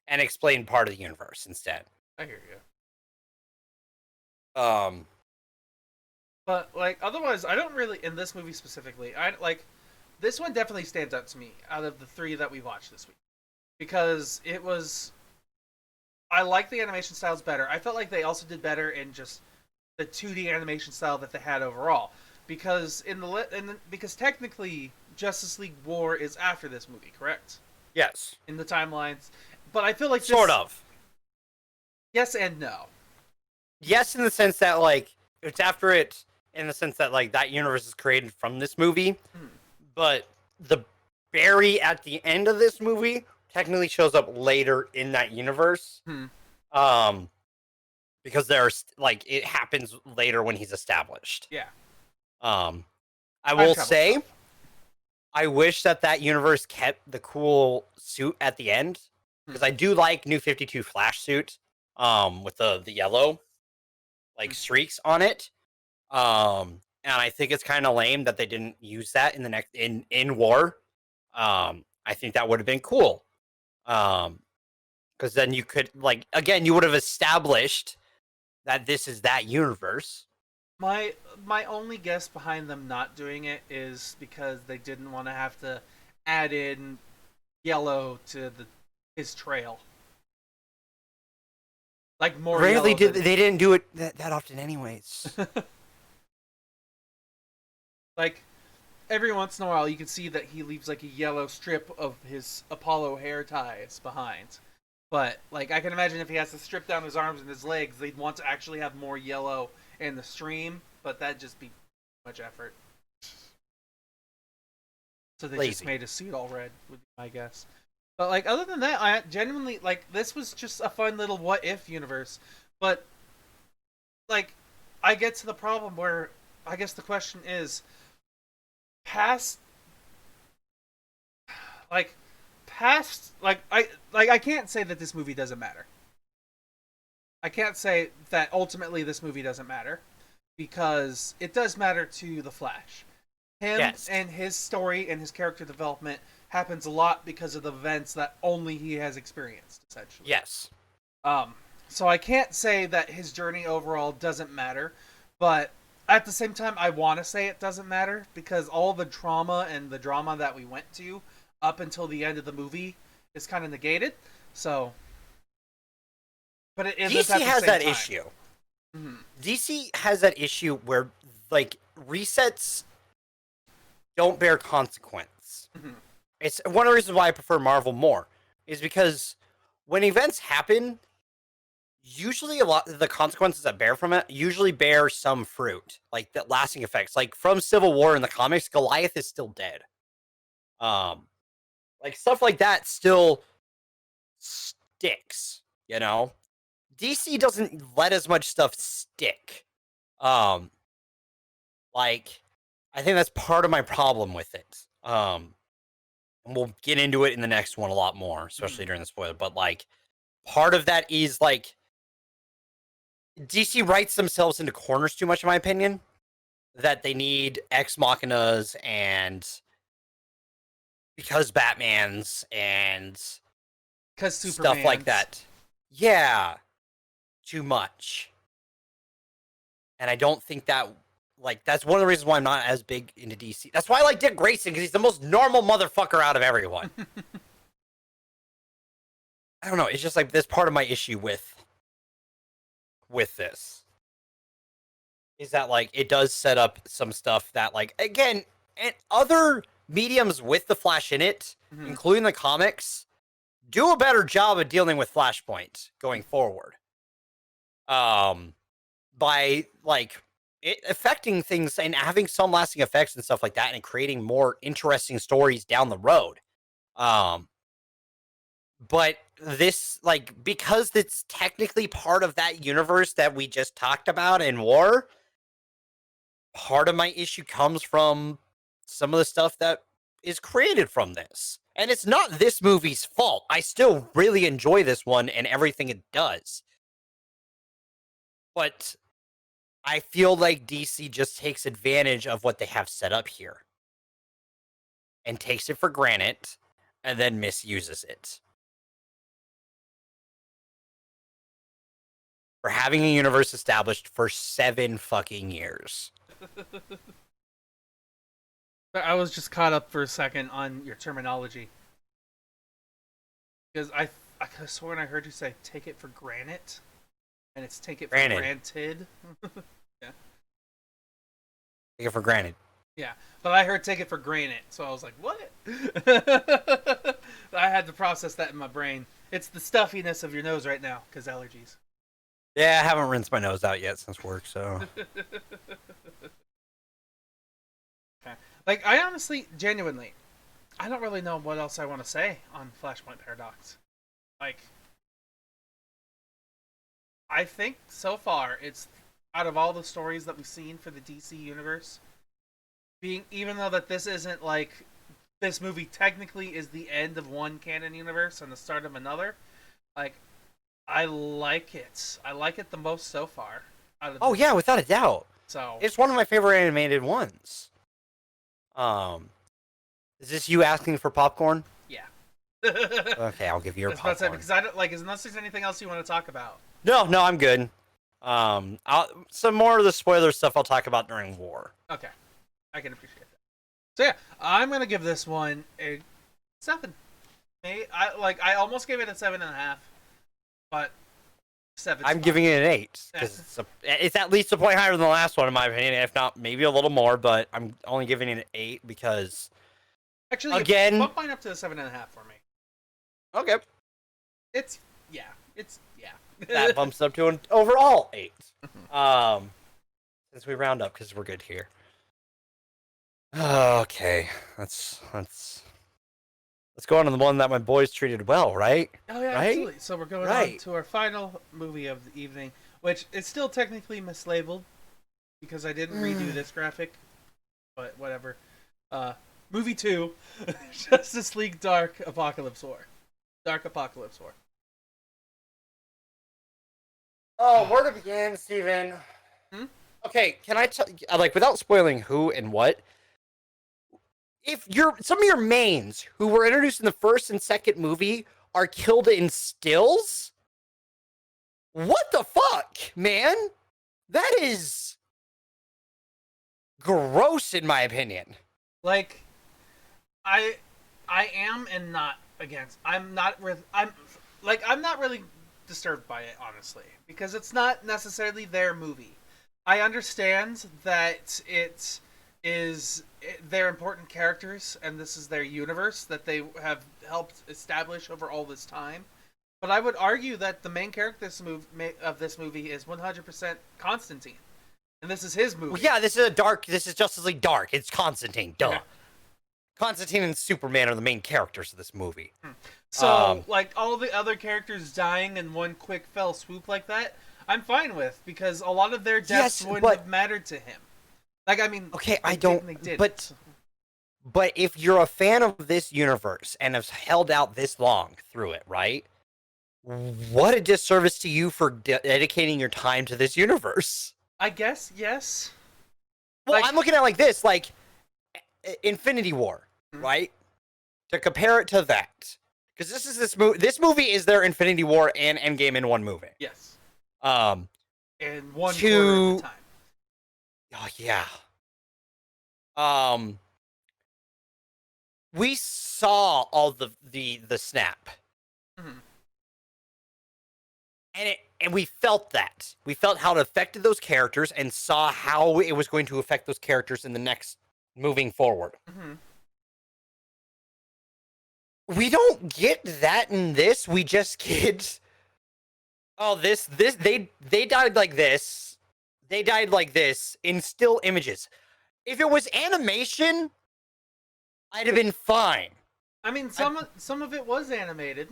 and explain part of the universe instead. I hear you. But otherwise, I don't really, in this movie specifically, this one definitely stands out to me out of the 3 that we watched this week because I like the animation styles better. I felt like they also did better in just the 2D animation style that they had overall because because technically Justice League War is after this movie, correct? Yes. In the timelines. But I feel like Sort of. Yes and no. Yes, in the sense that, like, it's after it, in the sense that, like, that universe is created from this movie, but the Barry at the end of this movie technically shows up later in that universe. Um, because there's, like, it happens later when he's established. Yeah. I will say, I wish that universe kept the cool suit at the end, because I do like New 52 Flash suit, with the yellow, like, streaks on it. And I think it's kind of lame that they didn't use that in the next in War. I think that would have been cool. Because then you could, like, again, you would have established that this is that universe. My only guess behind them not doing it is because they didn't want to have to add in yellow to his trail. Like more. Rarely they didn't do it that often, anyways. Like every once in a while, you can see that he leaves like a yellow strip of his Apollo hair ties behind. But like I can imagine if he has to strip down his arms and his legs, they'd want to actually have more yellow in the stream. But that'd just be too much effort. So they just made his suit all red, would be my guess. But like other than that, I genuinely like this was just a fun little what if universe. But like I get to the problem where I guess the question is past I can't say that this movie doesn't matter. I can't say that ultimately this movie doesn't matter because it does matter to the Flash. Him and his story and his character development happens a lot because of the events that only he has experienced, essentially. Yes. So I can't say that his journey overall doesn't matter, but at the same time, I want to say it doesn't matter because all the trauma and the drama that we went to up until the end of the movie is kind of negated. So, but it DC has that issue. DC has that issue where, like, resets don't bear consequence. It's one of the reasons why I prefer Marvel more, is because when events happen, usually a lot of the consequences that bear from it usually bear some fruit, like the lasting effects. Like from Civil War in the comics, Goliath is still dead. Like stuff like that still sticks, you know? DC doesn't let as much stuff stick. Like, I think that's part of my problem with it. And we'll get into it in the next one a lot more, especially during the spoiler. But like, part of that is like DC writes themselves into corners too much, in my opinion. That they need ex machinas and because Batman's and because stuff like that. Yeah, too much. And I don't think that, like, that's one of the reasons why I'm not as big into DC. That's why I like Dick Grayson, because he's the most normal motherfucker out of everyone. I don't know. It's just like this part of my issue with this is that, like, it does set up some stuff that, like, again, and other mediums with the Flash in it, including the comics, do a better job of dealing with Flashpoint going forward. By, like, it affecting things and having some lasting effects and stuff like that and creating more interesting stories down the road. But this, like, because it's technically part of that universe that we just talked about in War, part of my issue comes from some of the stuff that is created from this. And it's not this movie's fault. I still really enjoy this one and everything it does. But I feel like DC just takes advantage of what they have set up here and takes it for granted and then misuses it. For having a universe established for 7 fucking years. I was just caught up for a second on your terminology. Because I could have sworn I heard you say take it for granted. And it's take it for granted. Yeah. Take it for granted. Yeah, but I heard take it for granted, so I was like, what? I had to process that in my brain. It's the stuffiness of your nose right now, because allergies. Yeah, I haven't rinsed my nose out yet since work, so. Okay. Like, I honestly, genuinely, I don't really know what else I want to say on Flashpoint Paradox. Like, I think so far, it's out of all the stories that we've seen for the DC universe, being even though that this isn't like this movie technically is the end of one canon universe and the start of another. Like, I like it. I like it the most so far. Out of Oh yeah, without a doubt. so It's one of my favorite animated ones. Um, is this you asking for popcorn? yeah. Okay, I'll give you your That's about to say, popcorn. because I don't like unless there's anything else you want to talk about. No, I'm good. Some more of the spoiler stuff I'll talk about during war. Okay, I can appreciate that. So yeah, I'm gonna give this one a 7. I almost gave it a 7.5, but 7. I'm giving it an 8 because it's at least a point higher than the last one in my opinion. If not, maybe a little more. But I'm only giving it an 8 because Actually, again, bump mine up to the 7.5 for me. okay, It's yeah. that bumps up to an overall 8. Since we round up because we're good here. Okay, let's go on to the one that my boys treated well, right? Oh yeah, right? absolutely. So we're going on to our final movie of the evening, which is still technically mislabeled because I didn't redo this graphic, but whatever. Movie 2, Justice League Dark Apokolips War. Dark Apokolips War. Oh, where to begin, Steven? Okay, can I tell like without spoiling who and what? If some of your mains who were introduced in the first and second movie are killed in stills, what the fuck, man? That is gross in my opinion. Like, I am and not against. I'm not really disturbed by it, honestly, because it's not necessarily their movie. I understand that they're important characters and this is their universe that they have helped establish over all this time. But I would argue that the main character of this movie is 100% Constantine, and this is his movie. Well, yeah, this is Justice League Dark. It's Constantine, duh. Okay. Constantine and Superman are the main characters of this movie. So, like, all the other characters dying in one quick fell swoop like that, I'm fine with, because a lot of their deaths wouldn't have mattered to him. Like, I mean, okay, I don't, but if you're a fan of this universe and have held out this long through it, right? What a disservice to you for dedicating your time to this universe. I guess, yes. Well, I'm looking at it like this, like Infinity War, right? To compare it to that, because this movie is their Infinity War and Endgame in one movie. Yes. And one quarter of the time. Oh yeah. We saw all the snap. Mm-hmm. And we felt that. We felt how it affected those characters and saw how it was going to affect those characters in the next moving forward. Mm-hmm. We don't get that in this. We just get they died like this. They died like this in still images. If it was animation, I'd have been fine. I mean, some of it was animated.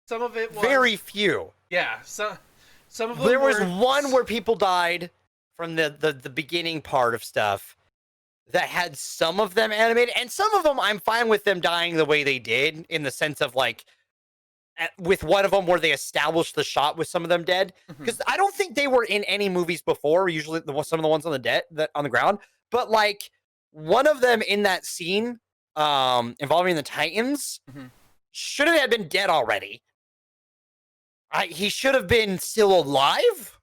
Some of it was very few. Yeah, some of them there was one where people died from the beginning part of stuff that had some of them animated, and some of them I'm fine with them dying the way they did, in the sense of like with one of them where they established the shot with some of them dead, because I don't think they were in any movies before. Usually some of the ones on the ground, but like one of them in that scene involving the Titans should have been dead already. He should have been still alive,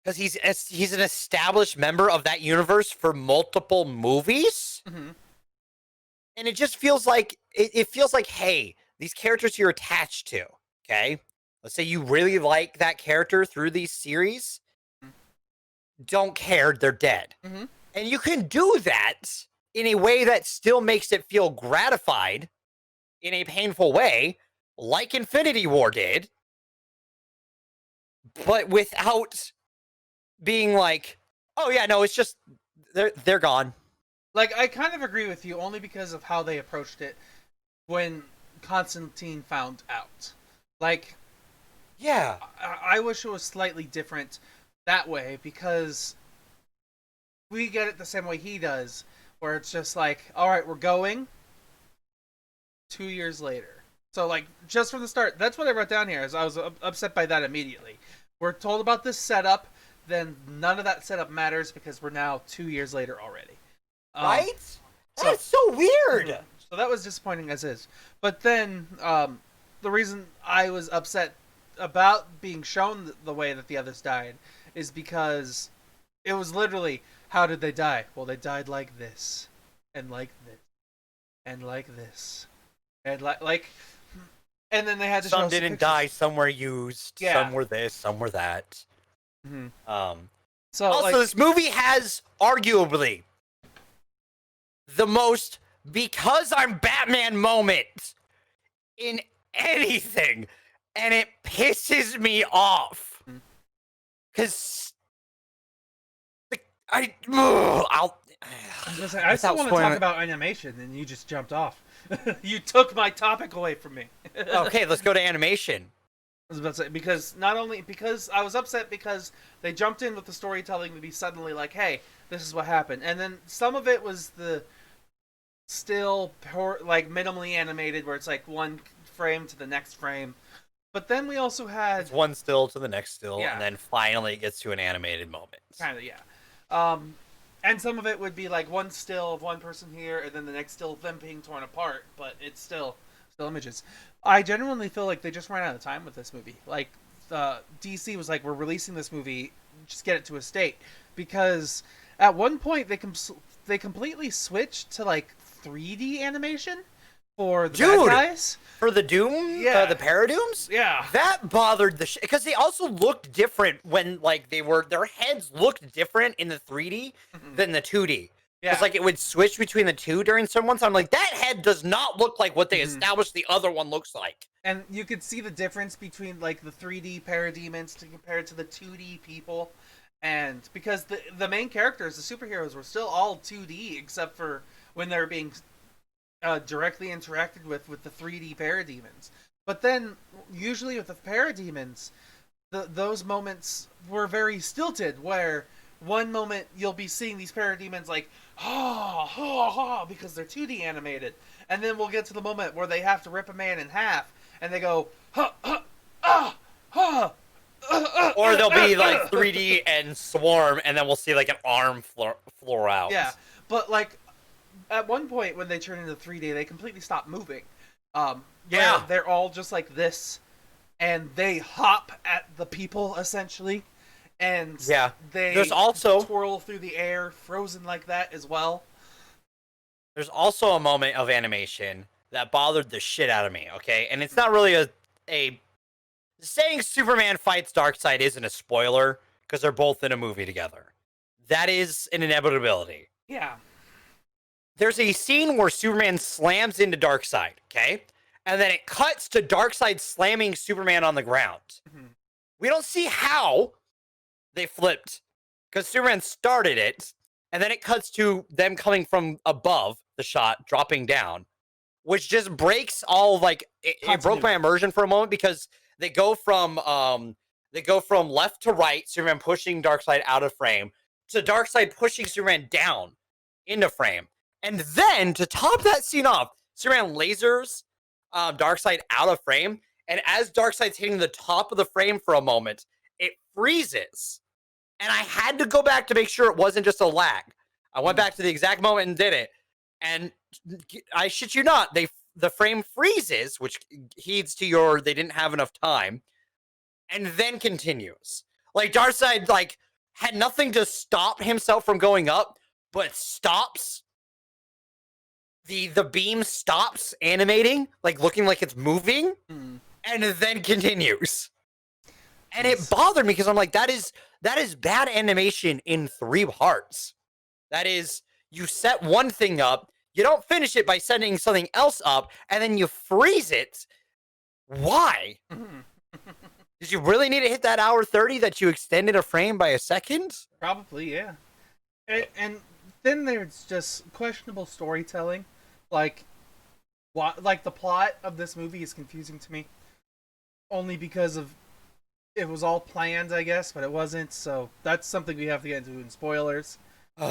because he's an established member of that universe for multiple movies, and it just feels like it feels like, hey, these characters you're attached to, okay? Let's say you really like that character through these series. Don't care, they're dead. And you can do that in a way that still makes it feel gratified in a painful way, like Infinity War did, but without being like, oh yeah, no, it's just they're gone. Like, I kind of agree with you only because of how they approached it when Constantine found out. Like, Yeah. I wish it was slightly different that way, because we get it the same way he does, where it's just like, all right, we're going 2 years later. So, like, just from the start, that's what I wrote down here. Is I was upset by that immediately. We're told about this setup, then none of that setup matters because we're now 2 years later already. Right? That's so weird. So that was disappointing as is. But then the reason I was upset about being shown the way that the others died is because it was literally, how did they die? Well, they died like this, and like this, and like this, and like, and then they had to show Some didn't pictures. die, some were used, Yeah. some were this, some were that. Mm-hmm. So also, like, this movie has arguably the most because I'm Batman moment in anything, and it pisses me off because I'll. I still want to talk about animation, and you just jumped off. You took my topic away from me. Okay, let's go to animation. I was about to say, because not only because I was upset because they jumped in with the storytelling to be suddenly like, hey, this is what happened, and then some of it was the still like minimally animated, where it's like one frame to the next frame, but then we also had It's one still to the next still, Yeah. and then finally it gets to an animated moment. kind of, yeah, and some of it would be like one still of one person here, and then the next still of them being torn apart, but it's still images. I genuinely feel like they just ran out of time with this movie. Like, DC was like, we're releasing this movie, just get it to a state, because at one point they completely switched to like 3D animation for the bad guys. For the Doom, Yeah. the Paradooms, Yeah, that bothered the shit because they also looked different when like their heads looked different in the 3D than the 2D. yeah. It's like it would switch between the two during some ones. I'm like, that head does not look like what they established the other one looks like. And you could see the difference between like the 3D parademons to compare to the 2D people, and because the main characters, the superheroes, were still all 2D except for when they were being directly interacted with the 3D parademons. But then usually with the parademons, those moments were very stilted, where one moment you'll be seeing these parademons like because they're 2D animated, and then we'll get to the moment where they have to rip a man in half, and they go Or they'll be like 3D and swarm, and then we'll see like an arm floor out. Yeah, but like at one point when they turn into 3D, they completely stop moving. Yeah. They're all just like this, and they hop at the people essentially, and Yeah. they There's also twirl through the air, frozen like that as well. There's also a moment of animation that bothered the shit out of me, okay? And it's not really a saying Superman fights Darkseid isn't a spoiler because they're both in a movie together. That is an inevitability. Yeah. There's a scene where Superman slams into Darkseid, okay? And then it cuts to Darkseid slamming Superman on the ground. Mhm. We don't see how they flipped because Superman started it, and then it cuts to them coming from above the shot, dropping down, which just breaks all like it broke my immersion for a moment because they go from left to right, Superman pushing Darkseid out of frame, to Darkseid pushing Superman down into frame. And then to top that scene off, Superman lasers Darkseid out of frame, and as Darkseid's hitting the top of the frame for a moment, it freezes. And I had to go back to make sure it wasn't just a lag. I went back to the exact moment and did it. And I shit you not, the frame freezes, which heeds to they didn't have enough time, and then continues. Like Darkseid had nothing to stop himself from going up, but stops. The beam stops animating, like looking like it's moving, and then continues. And it bothered me because I'm like, that is bad animation in 3 parts. That is, you set one thing up, you don't finish it by setting something else up, and then you freeze it. Why? Did you really need to hit that hour 30 that you extended a frame by a second? Probably, yeah. And then there's just questionable storytelling, like like the plot of this movie is confusing to me, only because of it was all planned, I guess, but it wasn't. So that's something we have to get into in spoilers. One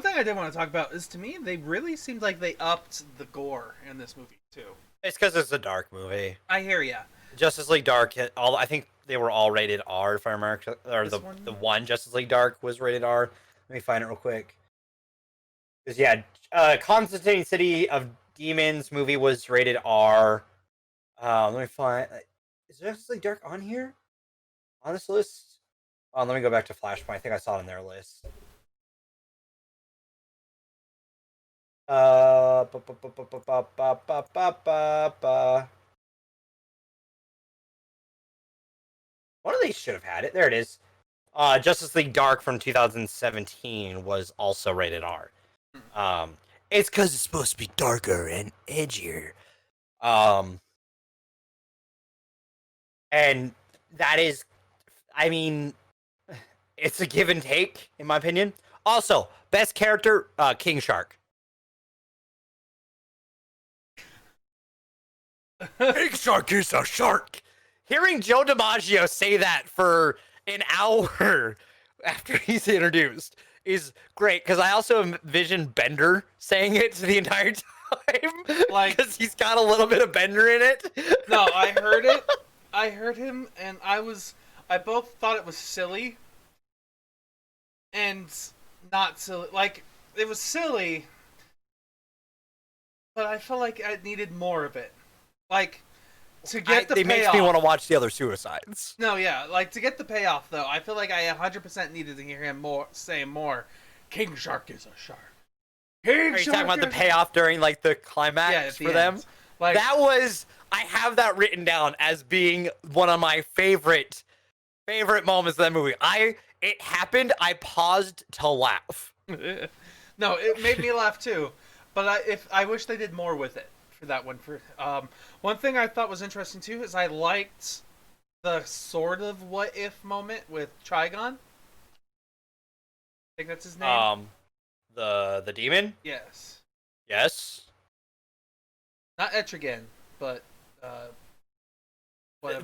thing I did want to talk about is, to me, they really seemed like they upped the gore in this movie too. It's because it's a dark movie. I hear ya. Justice League Dark hit all. I think they were all rated R, if I remember, or the one Justice League Dark was rated R. Let me find it real quick. Because yeah, Constantine City of Demons movie was rated R. Let me find. Is Justice League Dark on here? On this list? Let me go back to Flashpoint. I think I saw it on their list. One of these should have had it. There it is. Justice League Dark from 2017 was also rated R. It's because it's supposed to be darker and edgier. And that is, I mean, it's a give and take, in my opinion. Also, best character, King Shark. King Shark is a shark. Hearing Joe DiMaggio say that for an hour after he's introduced is great, because I also envision Bender saying it the entire time, like, because he's got a little bit of Bender in it. No, I heard it. I heard him, and I both thought it was silly and not silly. Like, it was silly, but I felt like I needed more of it. Like, to get the payoff. It makes me want to watch the other Suicides. No, yeah, like, to get the payoff, though, I feel like I 100% needed to hear him say more. King Shark is a shark. Are you talking about the payoff during, like, the climax for them? Like, that was... I have that written down as being one of my favorite moments of that movie. It happened, I paused to laugh. No, it made me laugh, too. But I wish they did more with it. For that one. One thing I thought was interesting too is I liked the sort of what if moment with Trigon. I think that's his name. The demon? Yes. Yes. Not Etrigan, but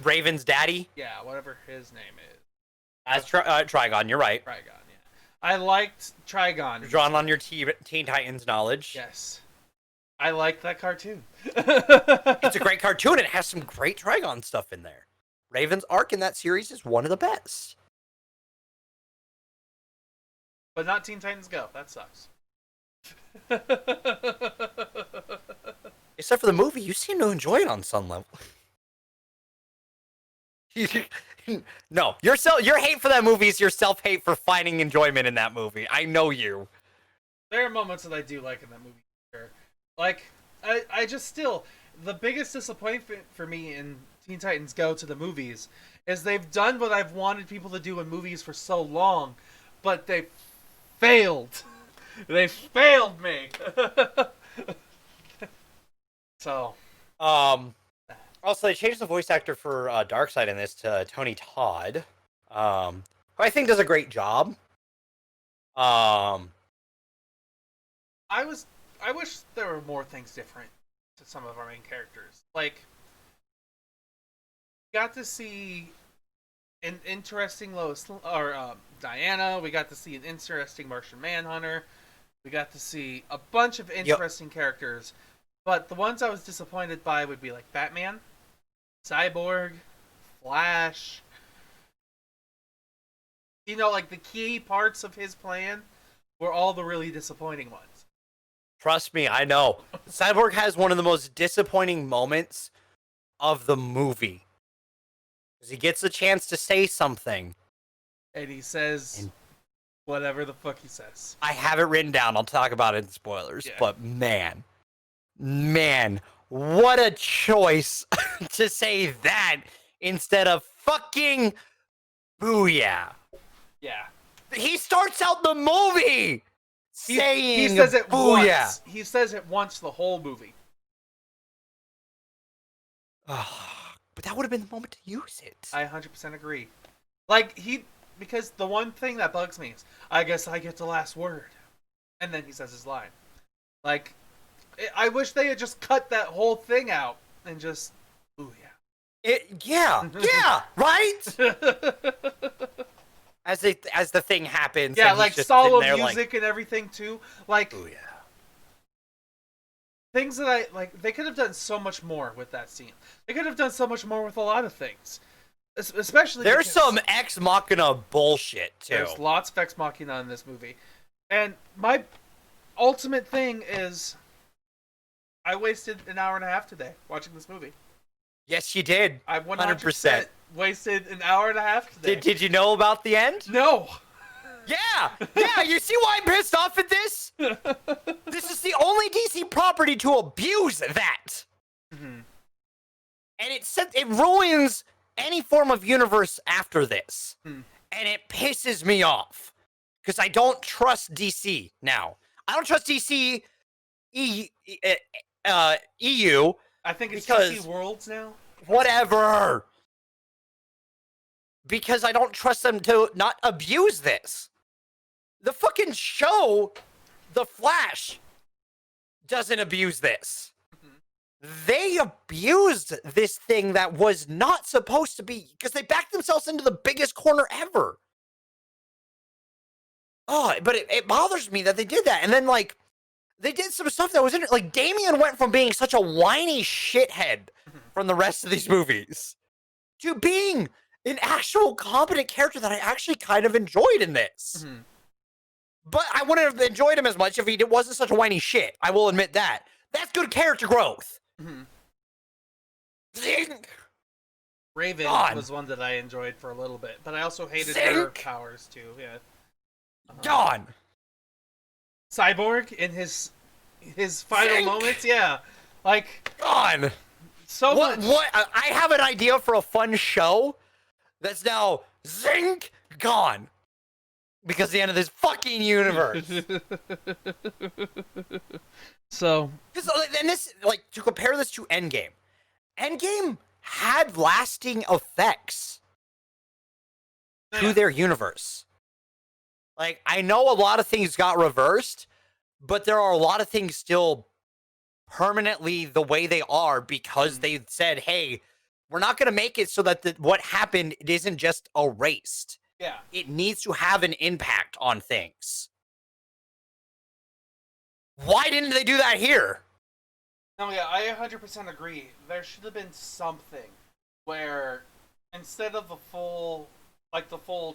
Raven's daddy? Yeah, whatever his name is. As Trigon, you're right. Trigon, yeah. I liked Trigon. Drawn on your Teen Titans knowledge. Yes. I like that cartoon. It's a great cartoon. It has some great Trigon stuff in there. Raven's arc in that series is one of the best. But not Teen Titans Go. That sucks. Except for the movie, you seem to enjoy it on some level. No, your hate for that movie is your self-hate for finding enjoyment in that movie. I know you. There are moments that I do like in that movie. Sure. Like, I just still... The biggest disappointment for me in Teen Titans Go to the movies is they've done what I've wanted people to do in movies for so long, but they failed. They failed me. So... Also, they changed the voice actor for Darkseid in this to Tony Todd, who I think does a great job. I wish there were more things different to some of our main characters. Like, got to see an interesting Diana. We got to see an interesting Martian Manhunter. We got to see a bunch of interesting characters. But the ones I was disappointed by would be like Batman, Cyborg, Flash. You know, like the key parts of his plan were all the really disappointing ones. Trust me, I know. Cyborg has one of the most disappointing moments of the movie. Because he gets a chance to say something. And he says whatever the fuck he says. I have it written down. I'll talk about it in spoilers. Yeah. But man, what a choice to say that instead of fucking booyah. Yeah. He starts out the movie saying, he says it once. Yeah. He says it once the whole movie. But that would have been the moment to use it. I 100% agree. Like, because the one thing that bugs me is, I guess I get the last word. And then he says his line. Like, I wish they had just cut that whole thing out and just, ooh, yeah. Yeah, right? As the thing happens. Yeah, and like he's just solo sitting there music and everything too. Like, ooh, yeah. things that I like. They could have done so much more with that scene. They could have done so much more with a lot of things. Especially there's some Ex Machina bullshit too. There's lots of Ex Machina in this movie, and my ultimate thing is, I wasted an hour and a half today watching this movie. Yes, you did. I 100% wasted an hour and a half today. Did you know about the end? No. Yeah. You see why I'm pissed off at this? This is the only DC property to abuse that, and it ruins any form of universe after this, and it pisses me off because I don't trust DC now. I don't trust DC EU. I think it's because DC Worlds now. Whatever. Because I don't trust them to not abuse this. The fucking show, The Flash, doesn't abuse this. They abused this thing that was not supposed to be, because they backed themselves into the biggest corner ever. Oh, but it bothers me that they did that. And then, like, they did some stuff that was in it. Like, Damian went from being such a whiny shithead from the rest of these movies to being an actual competent character that I actually kind of enjoyed in this. But I wouldn't have enjoyed him as much if he wasn't such a whiny shit. I will admit that. That's good character growth. Raven was one that I enjoyed for a little bit, but I also hated her powers too. Yeah. Gone. Cyborg in his final moments, yeah, like gone. So much. What? I have an idea for a fun show that's now zinc gone because the end of this fucking universe. So, and this, like, to compare this to Endgame, Endgame had lasting effects to their universe. Like, I know a lot of things got reversed, but there are a lot of things still permanently the way they are because they said, hey, we're not going to make it so that what happened, it isn't just erased. Yeah. It needs to have an impact on things. Why didn't they do that here? No, yeah, I 100% agree. There should have been something where instead of the full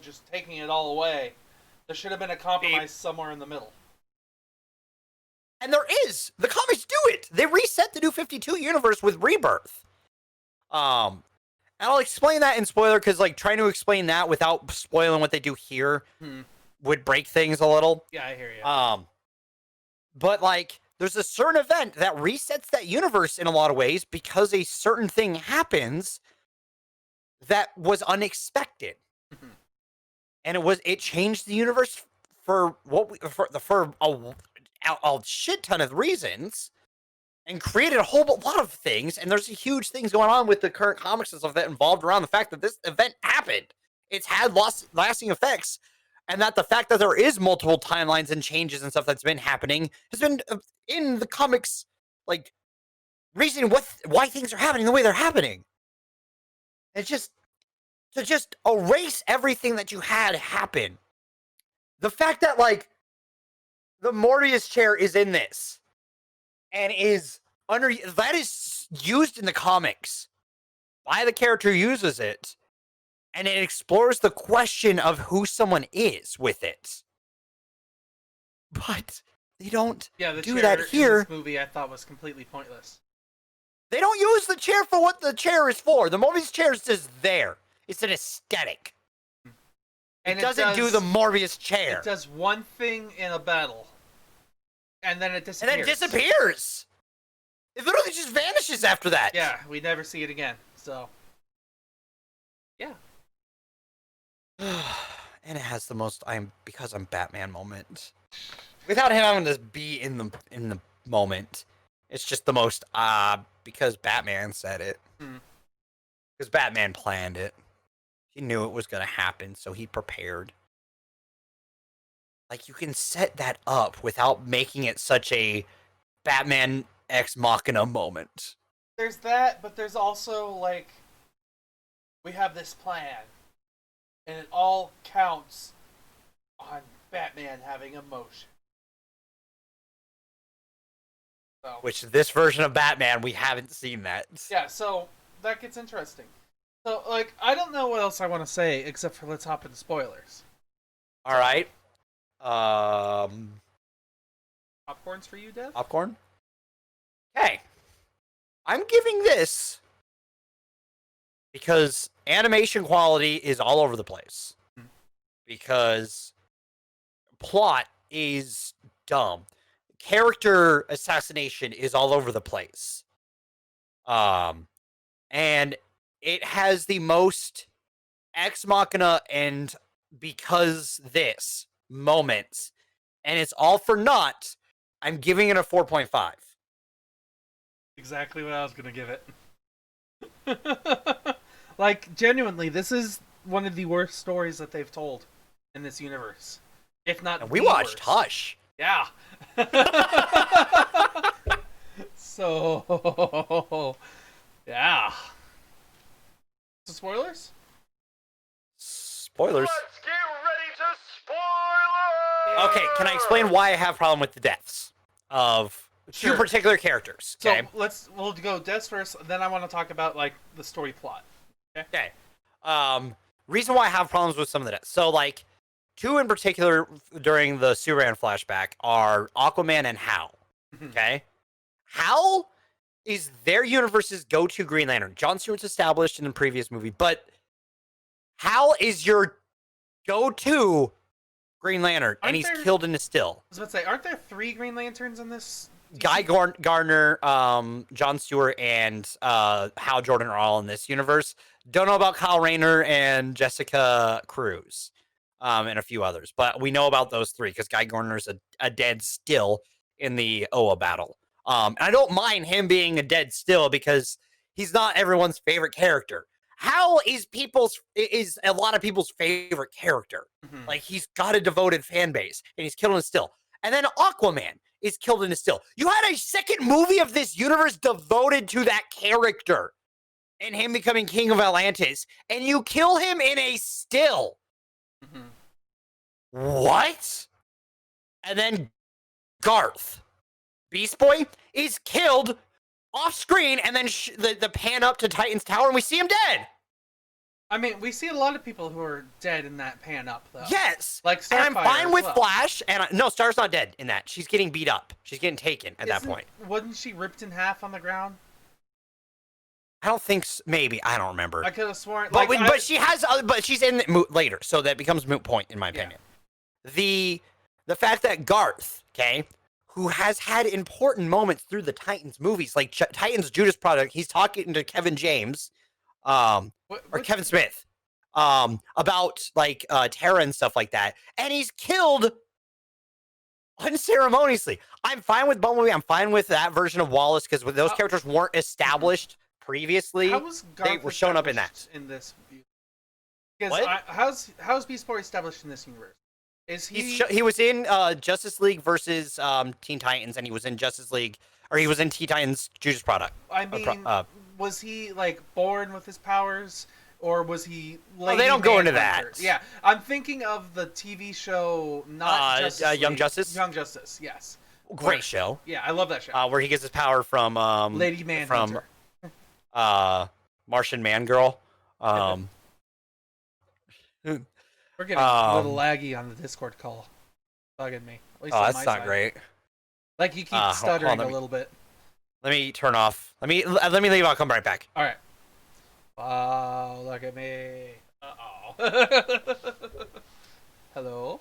just taking it all away, there should have been a compromise somewhere in the middle. And there is. The comics do it. They reset the New 52 universe with Rebirth. And I'll explain that in spoiler because, like, trying to explain that without spoiling what they do here would break things a little. Yeah, I hear you. But, like, there's a certain event that resets that universe in a lot of ways because a certain thing happens that was unexpected. And it changed the universe for a shit ton of reasons and created a whole lot of things. And there's huge things going on with the current comics and stuff that involved around the fact that this event happened. It's had lasting effects. And that the fact that there is multiple timelines and changes and stuff that's been happening has been in the comics, like, reason why things are happening the way they're happening. It's just to just erase everything that you had happen. The fact that, like, the Morbius chair is in this and that is used in the comics by the character who uses it. And it explores the question of who someone is with it. But they don't do that here. In this movie I thought was completely pointless. They don't use the chair for what the chair is for. The Morbius chair is just there. It's an aesthetic. And it doesn't do the Morbius chair. It does one thing in a battle. And then it disappears. And then it disappears. It literally just vanishes after that. Yeah, we never see it again. So, yeah. And it has the most because I'm Batman moment. Without him having to be in the moment. It's just the most because Batman said it. Because Batman planned it. He knew it was gonna happen, so he prepared. Like, you can set that up without making it such a Batman Ex Machina moment. There's that, but there's also, like, we have this plan, and it all counts on Batman having emotion. So, Which, this version of Batman, we haven't seen that. yeah, so that gets interesting. So, like, I don't know what else I want to say, except for let's hop into spoilers. Alright. Popcorns for you, Dev? Popcorn? Okay. I'm giving this because animation quality is all over the place. Because plot is dumb. Character assassination is all over the place. And it has the most Ex Machina and because this moments, and it's all for naught. I'm giving it a 4.5. Exactly what I was gonna give it. Like, genuinely, this is one of the worst stories that they've told in this universe. If not, And we the watched worst. Hush. Yeah. So, yeah. So spoilers? Spoilers. Let's get ready to spoil it! Okay, can I explain why I have a problem with the deaths of Sure. two particular characters? So Okay. we'll go deaths first. Then I want to talk about like the story plot. Okay. Reason why I have problems with some of the deaths. So, like, two in particular during the Superman flashback are Aquaman and Hal. Okay. Hal is their universe's go-to Green Lantern. John Stewart's established in the previous movie, but Hal is your go-to Green Lantern, and Aren't he's there- killed in a still. I was about to say, aren't there 3 Green Lanterns in this? Guy Gardner, John Stewart, and Hal Jordan are all in this universe. Don't know about Kyle Rayner and Jessica Cruz, and a few others, but we know about those 3 because Guy Gardner's a dead still in the Oa battle. And I don't mind him being a dead still because he's not everyone's favorite character. Hal is a lot of people's favorite character. Like, he's got a devoted fan base, and he's killed in a still. And then Aquaman is killed in a still. You had a second movie of this universe devoted to that character and him becoming king of Atlantis, and you kill him in a still. What? And then Garth, Beast Boy, is killed off screen, and then the pan up to Titan's Tower, and we see him dead. I mean, we see a lot of people who are dead in that pan up, though. Yes. Like and I'm Starfire fine as with well. Flash, and no, Star's not dead in that. She's getting beat up. She's getting taken at that point. Wasn't she ripped in half on the ground? I don't think maybe. I don't remember. I could have sworn. But, Like, but she has, but she's in the later, so that becomes moot point in my Yeah. opinion. The fact that Garth, okay, who has had important moments through the Titans movies, like Titans Judas Product, he's talking to Kevin James, or Kevin Smith, about like Terra and stuff like that, and he's killed unceremoniously. I'm fine with Bumblebee. I'm fine with that version of Wallace because those characters weren't established previously. How was Garth They were showing up in that. established in this? Because What? how's Beast Boy established in this universe? Is he? He was in Justice League versus Teen Titans, and he was in Justice League, or he was in Teen Titans Judas Product. I mean, was he like born with his powers, or was he? Oh, they don't go into Manhunter? that. Yeah, I'm thinking of the TV show, not Justice Young League. Justice? Young Justice, yes. Great show. Yeah, I love that show. Where he gets his power from Lady Manhunter. Martian Man Girl. We're getting a little laggy on the Discord call. Bugging me. At least on That's my not side. great. Like, you keep hold on, stuttering let a me- little bit. Let me turn off. Let me leave. I'll come right back. All right. Wow, look at me. Uh-oh. Hello?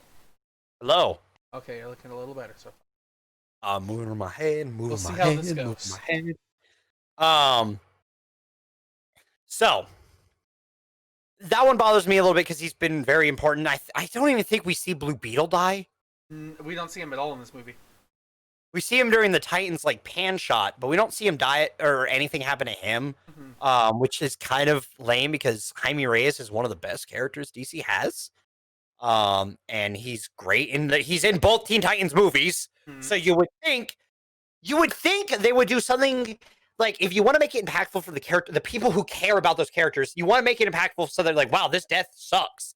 Hello. Okay, you're looking a little better so Moving my head, moving We'll see my how head, this moving goes. my head. So that one bothers me a little bit because he's been very important. I don't even think we see Blue Beetle die. We don't see him at all in this movie. We see him during the Titans like pan shot, but we don't see him die or anything happen to him, which is kind of lame because Jaime Reyes is one of the best characters DC has, and he's great he's in both Teen Titans movies. So you would think they would do something like, if you want to make it impactful for the people who care about those characters, you want to make it impactful so they're like, wow, this death sucks.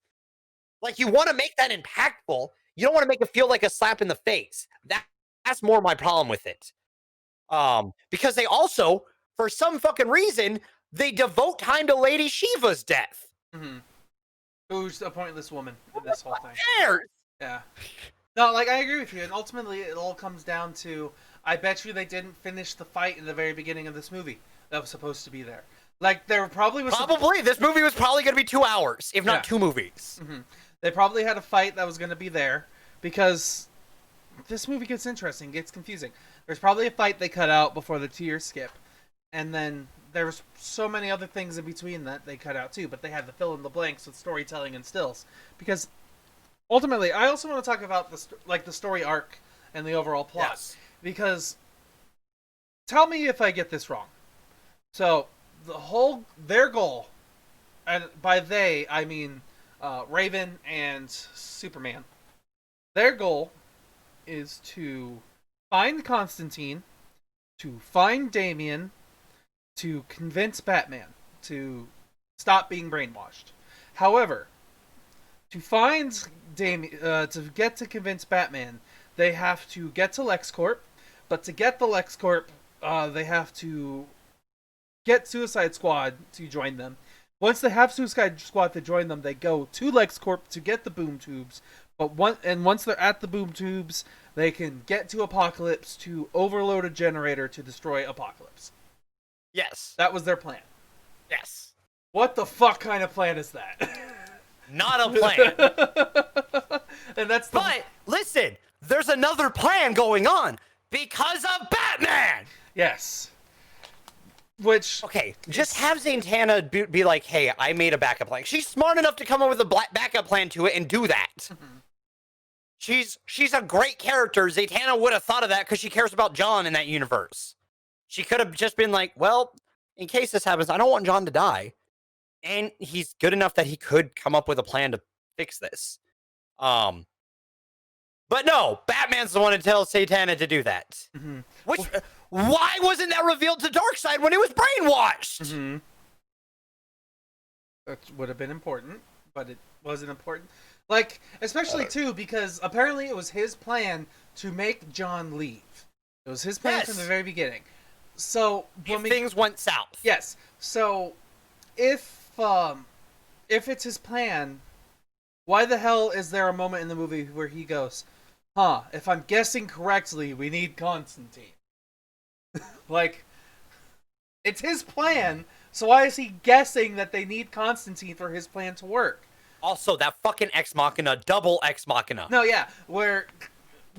Like, you want to make that impactful. You don't want to make it feel like a slap in the face. That's more my problem with it. Because they also, for some fucking reason, they devote time to Lady Shiva's death. Who's a pointless woman in this whole thing. Cares? Yeah. No, like, I agree with you, and ultimately it all comes down to, I bet you they didn't finish the fight in the very beginning of this movie that was supposed to be there. Like, there probably was... This movie was probably going to be 2 hours, if not 2 movies. They probably had a fight that was going to be there, because this movie gets interesting, gets confusing. There's probably a fight they cut out before the 2-year skip, and then there's so many other things in between that they cut out too, but they had to fill in the blanks with storytelling and stills. Because ultimately, I also want to talk about the story arc and the overall plot. Yes. Because, tell me if I get this wrong. So, their goal, and by they, I mean Raven and Superman. Their goal is to find Constantine, to find Damian, to convince Batman to stop being brainwashed. However, to find Damian, to convince Batman, they have to get to LexCorp, but to get the LexCorp, they have to get Suicide Squad to join them. Once they have Suicide Squad to join them, they go to LexCorp to get the boom tubes. But once they're at the boom tubes, they can get to Apokolips to overload a generator to destroy Apokolips. Yes. That was their plan. Yes. What the fuck kind of plan is that? Not a plan. And that's But, listen, there's another plan going on because of Batman! Yes. Which... Okay, just have Zatanna be like, hey, I made a backup plan. She's smart enough to come up with a backup plan to it and do that. She's a great character. Zatanna would have thought of that because she cares about John in that universe. She could have just been like, well, in case this happens, I don't want John to die. And he's good enough that he could come up with a plan to fix this. But no, Batman's the one to tell Zatanna to do that. Which, why wasn't that revealed to Darkseid when he was brainwashed? That would have been important, but it wasn't important. Like, especially too, because apparently it was his plan to make John leave. It was his plan from the very beginning. So when things went south. Yes. So if it's his plan, why the hell is there a moment in the movie where he goes, if I'm guessing correctly, we need Constantine. Like, it's his plan, so why is he guessing that they need Constantine for his plan to work? Also, that fucking Ex Machina, double Ex Machina. No, yeah, where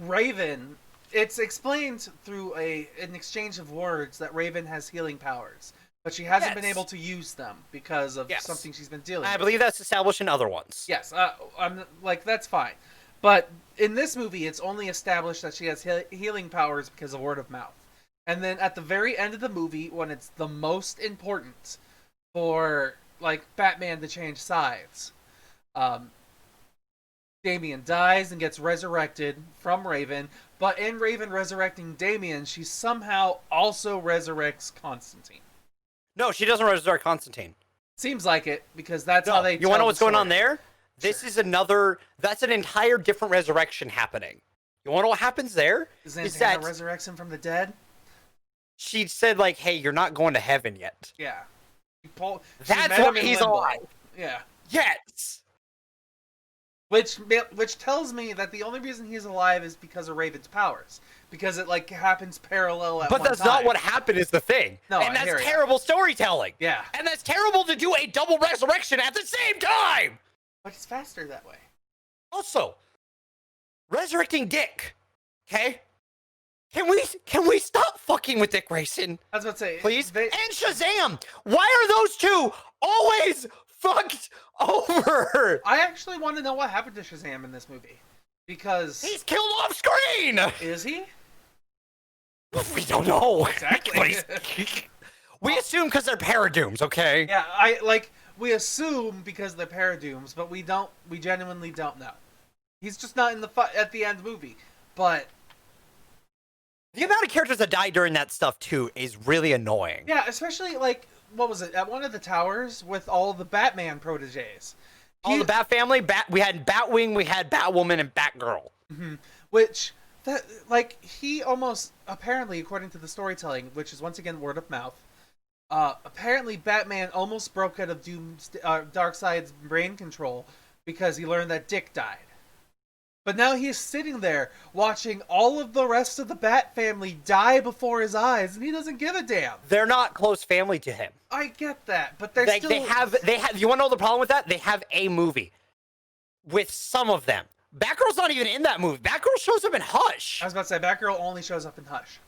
Raven, it's explained through an exchange of words that Raven has healing powers, but she hasn't been able to use them because of something she's been dealing with. I believe that's established in other ones. Yes, I'm like, that's fine. But in this movie, it's only established that she has healing powers because of word of mouth. And then at the very end of the movie, when it's the most important for, like, Batman to change sides, Damian dies and gets resurrected from Raven, but in Raven resurrecting Damian, she somehow also resurrects Constantine. No, she doesn't resurrect Constantine. Seems like it, because that's how they You want to know what's going on there? Sure. That's an entire different resurrection happening. You want to know what happens there? Is that resurrects him from the dead? She said, like, hey, you're not going to heaven yet. Yeah. That's why he's alive. Yeah. Yes. Which tells me that the only reason he's alive is because of Raven's powers. Because it, like, happens parallel at one time. But that's not what happened is the thing. No, and that's terrible storytelling. Yeah. And that's terrible to do a double resurrection at the same time. But it's faster that way. Also, resurrecting Dick. Okay? Can we stop fucking with Dick Grayson? I was about to say, please. And Shazam. Why are those two always fucked over. I actually want to know what happened to Shazam in this movie. Because... He's killed off screen! Is he? We don't know. Exactly. We assume because they're paradooms, okay? Yeah, we assume because they're paradooms, but we genuinely don't know. He's just not in the at the end of the movie. But... The amount of characters that die during that stuff, too, is really annoying. Yeah, especially, like, what was it? At one of the towers with all the Batman proteges. All the Bat family, we had Batwing, we had Batwoman, and Batgirl. Mm-hmm. Which, he almost, apparently, according to the storytelling, which is once again word of mouth, apparently Batman almost broke out of Darkseid's brain control because he learned that Dick died. But now he's sitting there watching all of the rest of the Bat family die before his eyes, and he doesn't give a damn. They're not close family to him. I get that, but they're still... They have. You want to know the problem with that? They have a movie with some of them. Batgirl's not even in that movie. Batgirl shows up in Hush. I was about to say, Batgirl only shows up in Hush,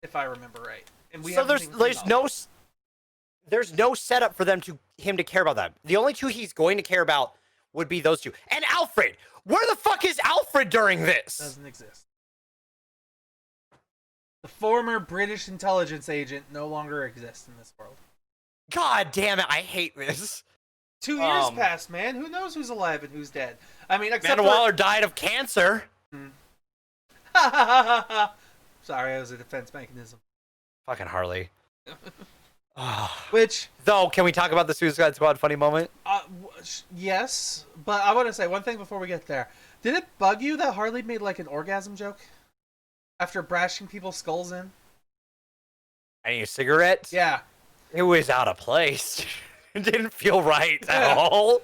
if I remember right. And So there's no setup for him to care about that. The only two he's going to care about would be those two. And Alfred! Where the fuck is Alfred during this? Doesn't exist. The former British intelligence agent no longer exists in this world. God damn it, I hate this. 2 years passed, man. Who knows who's alive and who's dead? I mean, except Amanda Waller died of cancer. Sorry, it was a defense mechanism. Fucking Harley. Which... Though, can we talk about the Suicide Squad funny moment? Yes, but I want to say one thing before we get there. Did it bug you that Harley made, like, an orgasm joke? After bashing people's skulls in? I need a cigarette? Yeah. It was out of place. It didn't feel right at all.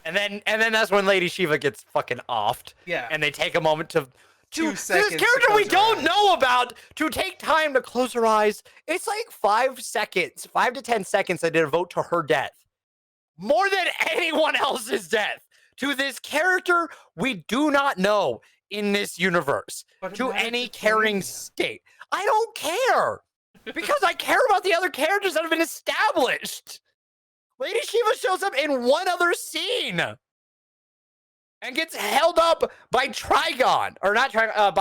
And then that's when Lady Shiva gets fucking offed. Yeah. And they take a moment to 2 this seconds character to we close her don't eyes. know about to take time to close her eyes. It's like 5 seconds, 5 to 10 seconds they devote to her death. More than anyone else's death. To this character we do not know in this universe. To any caring state. I don't care. Because I care about the other characters that have been established. Lady Shiva shows up in one other scene. And gets held up by Trigon. Or not Trigon,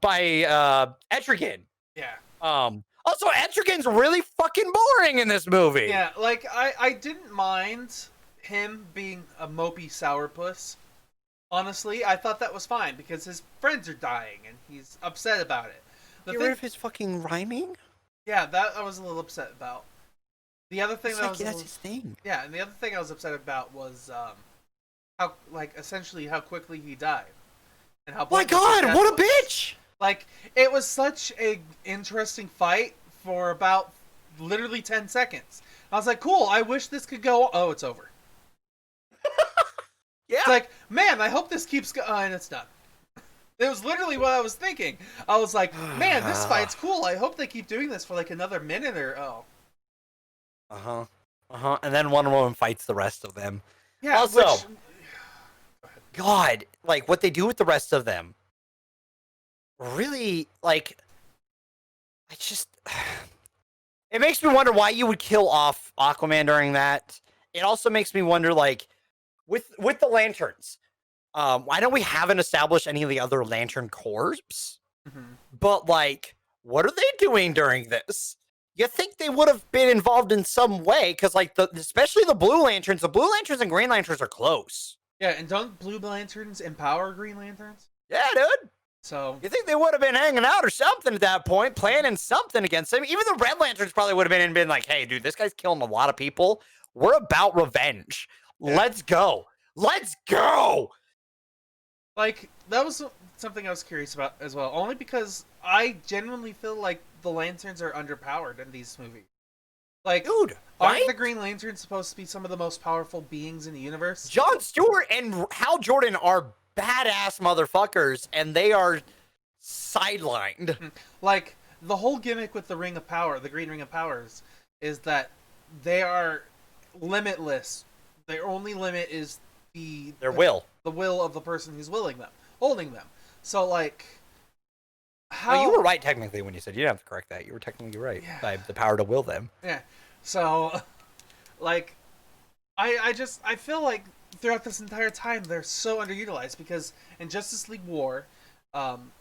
by Etrigan. Yeah. Also, Etrigan's really fucking boring in this movie. Yeah, like, I didn't mind him being a mopey sourpuss. Honestly, I thought that was fine because his friends are dying and he's upset about it. Get rid of his fucking rhyming? Yeah, that I was a little upset about. The other thing That's his thing. Yeah, and the other thing I was upset about was how, like, essentially how quickly he died. And how My God, what a bitch! Like, it was such a interesting fight for about literally 10 seconds. I was like, cool, I wish this could go... Oh, it's over. Yeah. It's like, man, I hope this keeps going... and it's done. It was literally what I was thinking. I was like, man, this fight's cool. I hope they keep doing this for like another minute or... Oh. And then Wonder Woman fights the rest of them. Yeah, also, God, like, what they do with the rest of them... really, like, I just, it makes me wonder why you would kill off Aquaman during that. It also makes me wonder, like, with the lanterns, I know we haven't established any of the other lantern corps, but, like, what are they doing during this? You think they would have been involved in some way, because, like, especially the Blue Lanterns and Green Lanterns are close. Yeah, and don't Blue Lanterns empower Green Lanterns? Yeah, dude. So you think they would have been hanging out or something at that point, planning something against him? Even the Red Lanterns probably would have been like, "Hey, dude, this guy's killing a lot of people. We're about revenge. Yeah. Let's go. Let's go." Like, that was something I was curious about as well, only because I genuinely feel like the Lanterns are underpowered in these movies. Like, dude, aren't right? the Green Lanterns supposed to be some of the most powerful beings in the universe? Jon Stewart and Hal Jordan are badass motherfuckers, and they are sidelined. Like, the whole gimmick with the Ring of Power, the Green Ring of Powers, is that they are limitless. Their only limit is their will. The will of the person who's holding them. So, like, how... Well, you were right technically when you said you didn't have to correct that. You were technically right. Yeah. By the power to will them. Yeah. So, like, I feel like throughout this entire time they're so underutilized because in Justice League War, um,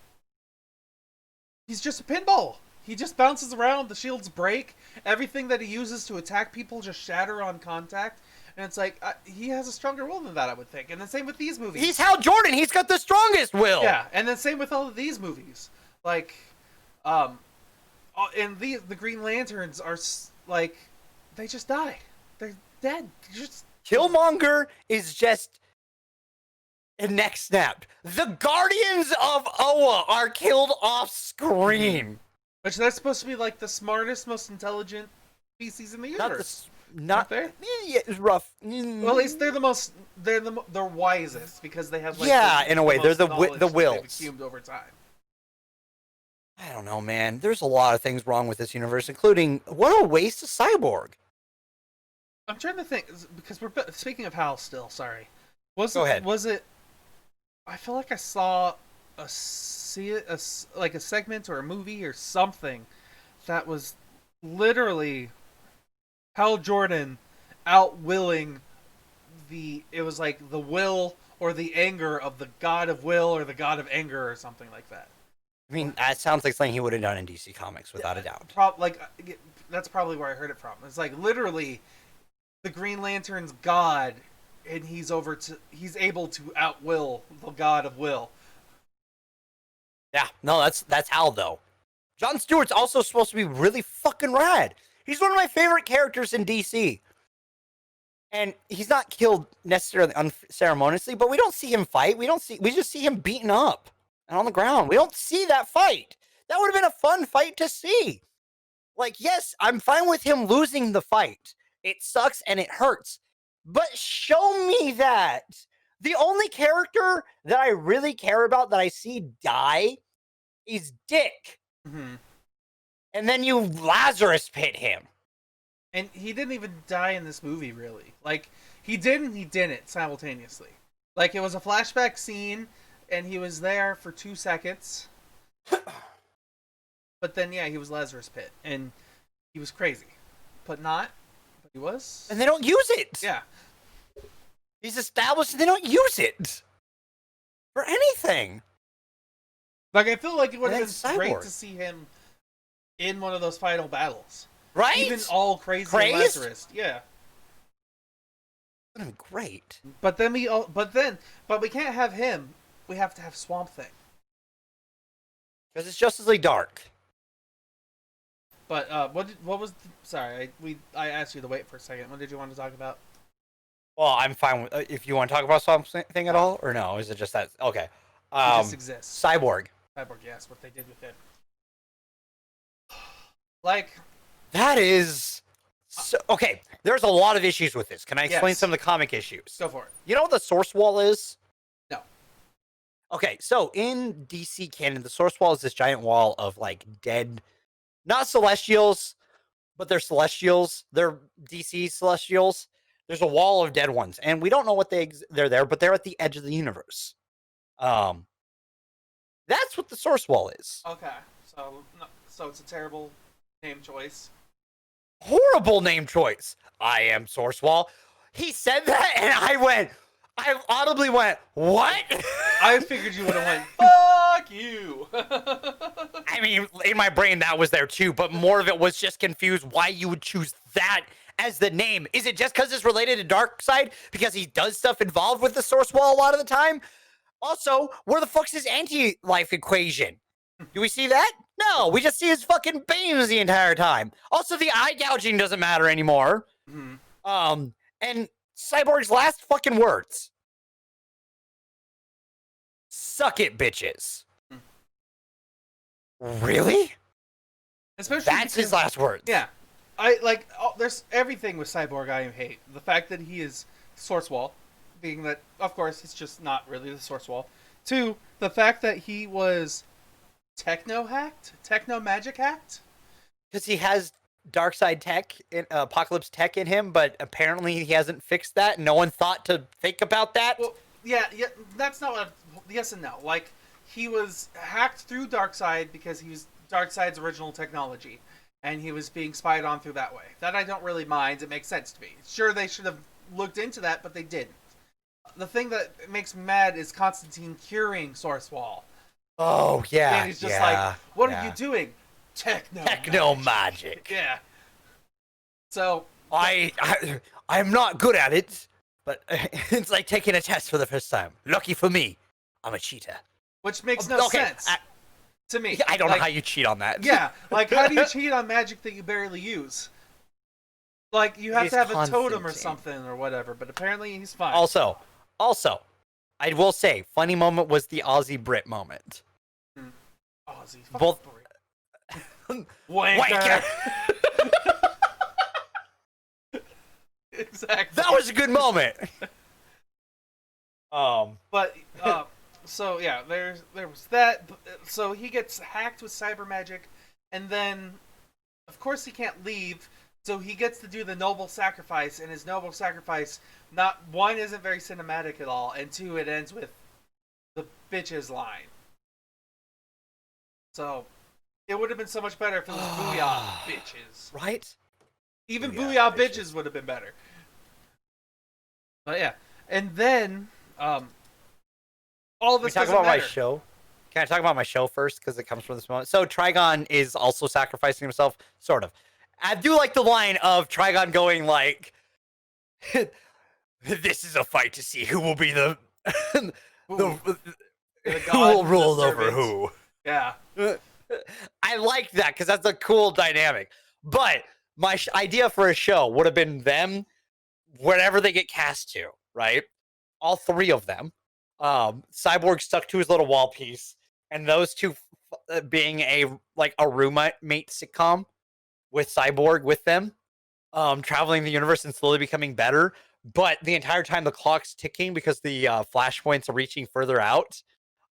he's just a pinball. He just bounces around. The shields break. Everything that he uses to attack people just shatter on contact. And it's like he has a stronger will than that, I would think. And the same with these movies. He's Hal Jordan. He's got the strongest will. Yeah, and then same with all of these movies. Like, and the Green Lanterns are like, they just die. They're dead. Just Killmonger is just a neck snapped. The Guardians of Oa are killed off screen. which they're supposed to be like the smartest, most intelligent species in the universe. Not there. Yeah, it's rough. Well, at least they're the most. They're wisest because they have like in a way they're the wills accumulated over time. I don't know, man. There's a lot of things wrong with this universe, including what a waste of Cyborg. I'm trying to think because we're speaking of Hal still. Sorry, Go ahead. Was it? I feel like I saw a segment or a movie or something that was literally Hal Jordan outwilling it was like the will or the anger of the god of will or the god of anger or something like that. I mean, that sounds like something he would have done in DC Comics, without a doubt. That's probably where I heard it from. It's like literally the Green Lantern's god, and he's able to outwill the god of will. Yeah, no, that's Hal though. Jon Stewart's also supposed to be really fucking rad. He's one of my favorite characters in DC. And he's not killed necessarily unceremoniously, but we don't see him fight. We just see him beaten up and on the ground. We don't see that fight. That would have been a fun fight to see. Like, yes, I'm fine with him losing the fight. It sucks and it hurts. But show me that. The only character that I really care about that I see die is Dick. Mm-hmm. And then you Lazarus pit him. And he didn't even die in this movie, really. Like, he did and he didn't simultaneously. Like, it was a flashback scene, and he was there for 2 seconds. But then, yeah, he was Lazarus Pit, and he was crazy. But he was. And they don't use it. Yeah. He's established and they don't use it. For anything. Like, I feel like it would have been Cyborg. great to see him in one of those final battles. Right? Even all crazy and Lazarus. Yeah. That would have been great. But we can't have him. We have to have Swamp Thing. Because it's Justice League Dark. But what was? Sorry, I asked you to wait for a second. What did you want to talk about? Well, I'm fine with if you want to talk about something at all, or no? Is it just that? Okay. He just exists. Cyborg. Cyborg, yes. What they did with it. Like. That is. Okay, there's a lot of issues with this. Can I explain some of the comic issues? Go for it. You know what the Source Wall is? No. Okay, so in DC canon, the Source Wall is this giant wall of like dead, not Celestials, but they're Celestials. They're DC Celestials. There's a wall of dead ones, and we don't know what they're there, but they're at the edge of the universe. That's what the Source Wall is. Okay, so it's a terrible name choice. Horrible name choice. I am Source Wall. He said that, and I audibly went, what? I figured you would have went, fuck you. I mean, in my brain, that was there too, but more of it was just confused why you would choose that as the name. Is it just because it's related to Darkseid? Because he does stuff involved with the Source Wall a lot of the time? Also, where the fuck's his anti-life equation? Do we see that? No, we just see his fucking beams the entire time. Also, the eye gouging doesn't matter anymore. Mm-hmm. And Cyborg's last fucking words. Suck it, bitches. Really? Especially That's his last words. Yeah. There's everything with Cyborg I hate. The fact that he is Source Wall, being that, of course, it's just not really the Source Wall. 2, the fact that he was techno magic hacked. Because he has Darkseid tech, Apokolips tech in him, but apparently he hasn't fixed that. No one thought to think about that. Well, yeah, that's not what. Yes and no. Like, he was hacked through Darkseid because he was Darkseid's original technology, and he was being spied on through that way. That I don't really mind. It makes sense to me. Sure, they should have looked into that, but they didn't. The thing that makes me mad is Constantine curing Source Wall. Oh yeah, And he's just like, "What are you doing? Techno magic. Yeah. So I'm not good at it, but it's like taking a test for the first time. Lucky for me, I'm a cheater. Which makes no sense to me. I don't know how you cheat on that. Yeah, like how do you cheat on magic that you barely use? Like you have to have a totem or something or whatever, but apparently he's fine. Also, I will say, funny moment was the Aussie Brit moment. Aussie, both wanker. Exactly. That was a good moment. But so yeah, there was that. So he gets hacked with cyber magic, and then, of course, he can't leave. So he gets to do the noble sacrifice, and his noble sacrifice, not one, isn't very cinematic at all, and two, it ends with the bitches line. So it would have been so much better if it was booyah bitches, right? Even booyah bitches would have been better. But yeah, and then all this Can we talk about my show? Can I talk about my show first because it comes from this moment? So Trigon is also sacrificing himself, sort of. I do like the line of Trigon going like, "This is a fight to see who will be the who will rule over who." Yeah, I like that because that's a cool dynamic. But my idea for a show would have been them, wherever they get cast to, right? All three of them. Cyborg stuck to his little wall piece, and those two being a roommate sitcom with Cyborg with them, traveling the universe and slowly becoming better. But the entire time the clock's ticking because the flashpoints are reaching further out.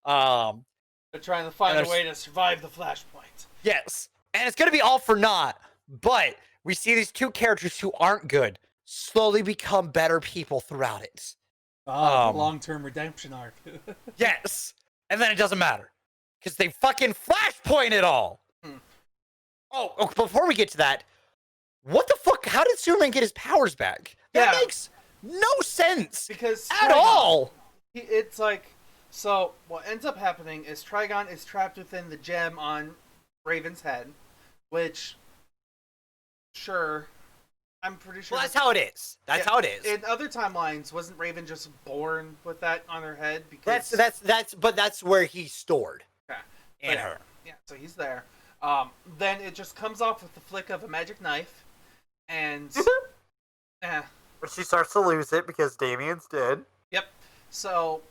They're trying to find a way to survive the flashpoint. Yes, and it's gonna be all for naught. But we see these two characters who aren't good slowly become better people throughout it. The long-term redemption arc. Yes, and then it doesn't matter because they fucking flashpoint it all. Oh, before we get to that, what the fuck? How did Superman get his powers back? That makes no sense because at all. It's like, so what ends up happening is Trigon is trapped within the gem on Raven's head, which, sure, I'm pretty sure. Well, that's how it is. That's how it is. In other timelines, wasn't Raven just born with that on her head? Because that's where he's stored. Okay. In her. Yeah, so he's there. Then it just comes off with the flick of a magic knife, and But she starts to lose it because Damian's dead. Yep. So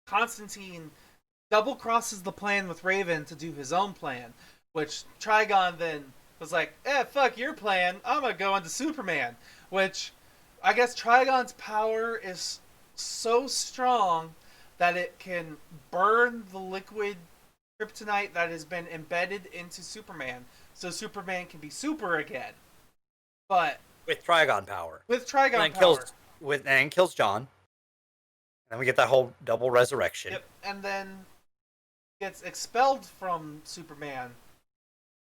Constantine double crosses the plan with Raven to do his own plan, which Trigon then was like, fuck your plan, I'm gonna go into Superman. Which I guess Trigon's power is so strong that it can burn the liquid kryptonite that has been embedded into Superman, so Superman can be super again. But with Trigon power. With Trigon power. Kills John. And then we get that whole double resurrection. Yep. And then gets expelled from Superman.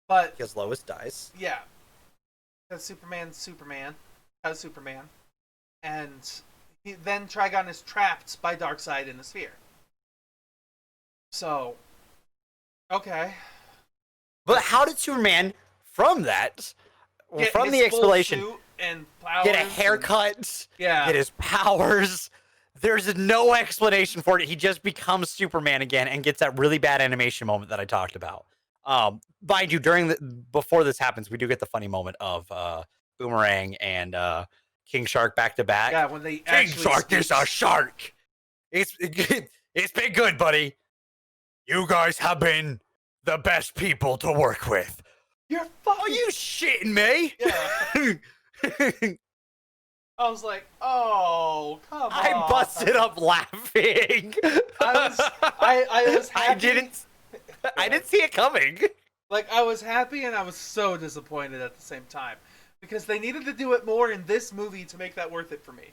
But because Lois dies. Yeah. Because Superman's Superman. As Superman. And then Trigon is trapped by Darkseid in the sphere. So, okay. But how did Superman, from that, from the explanation, get a haircut, get his powers? There's no explanation for it. He just becomes Superman again and gets that really bad animation moment that I talked about. Mind you, before this happens, we do get the funny moment of Boomerang and King Shark back to back. Yeah, when they King Shark is a shark. It's been good, buddy. You guys have been the best people to work with. You're fucking... Are you shitting me? Yeah. I was like, oh, come on. I busted up laughing. I was happy. I didn't see it coming. Like, I was happy and I was so disappointed at the same time. Because they needed to do it more in this movie to make that worth it for me.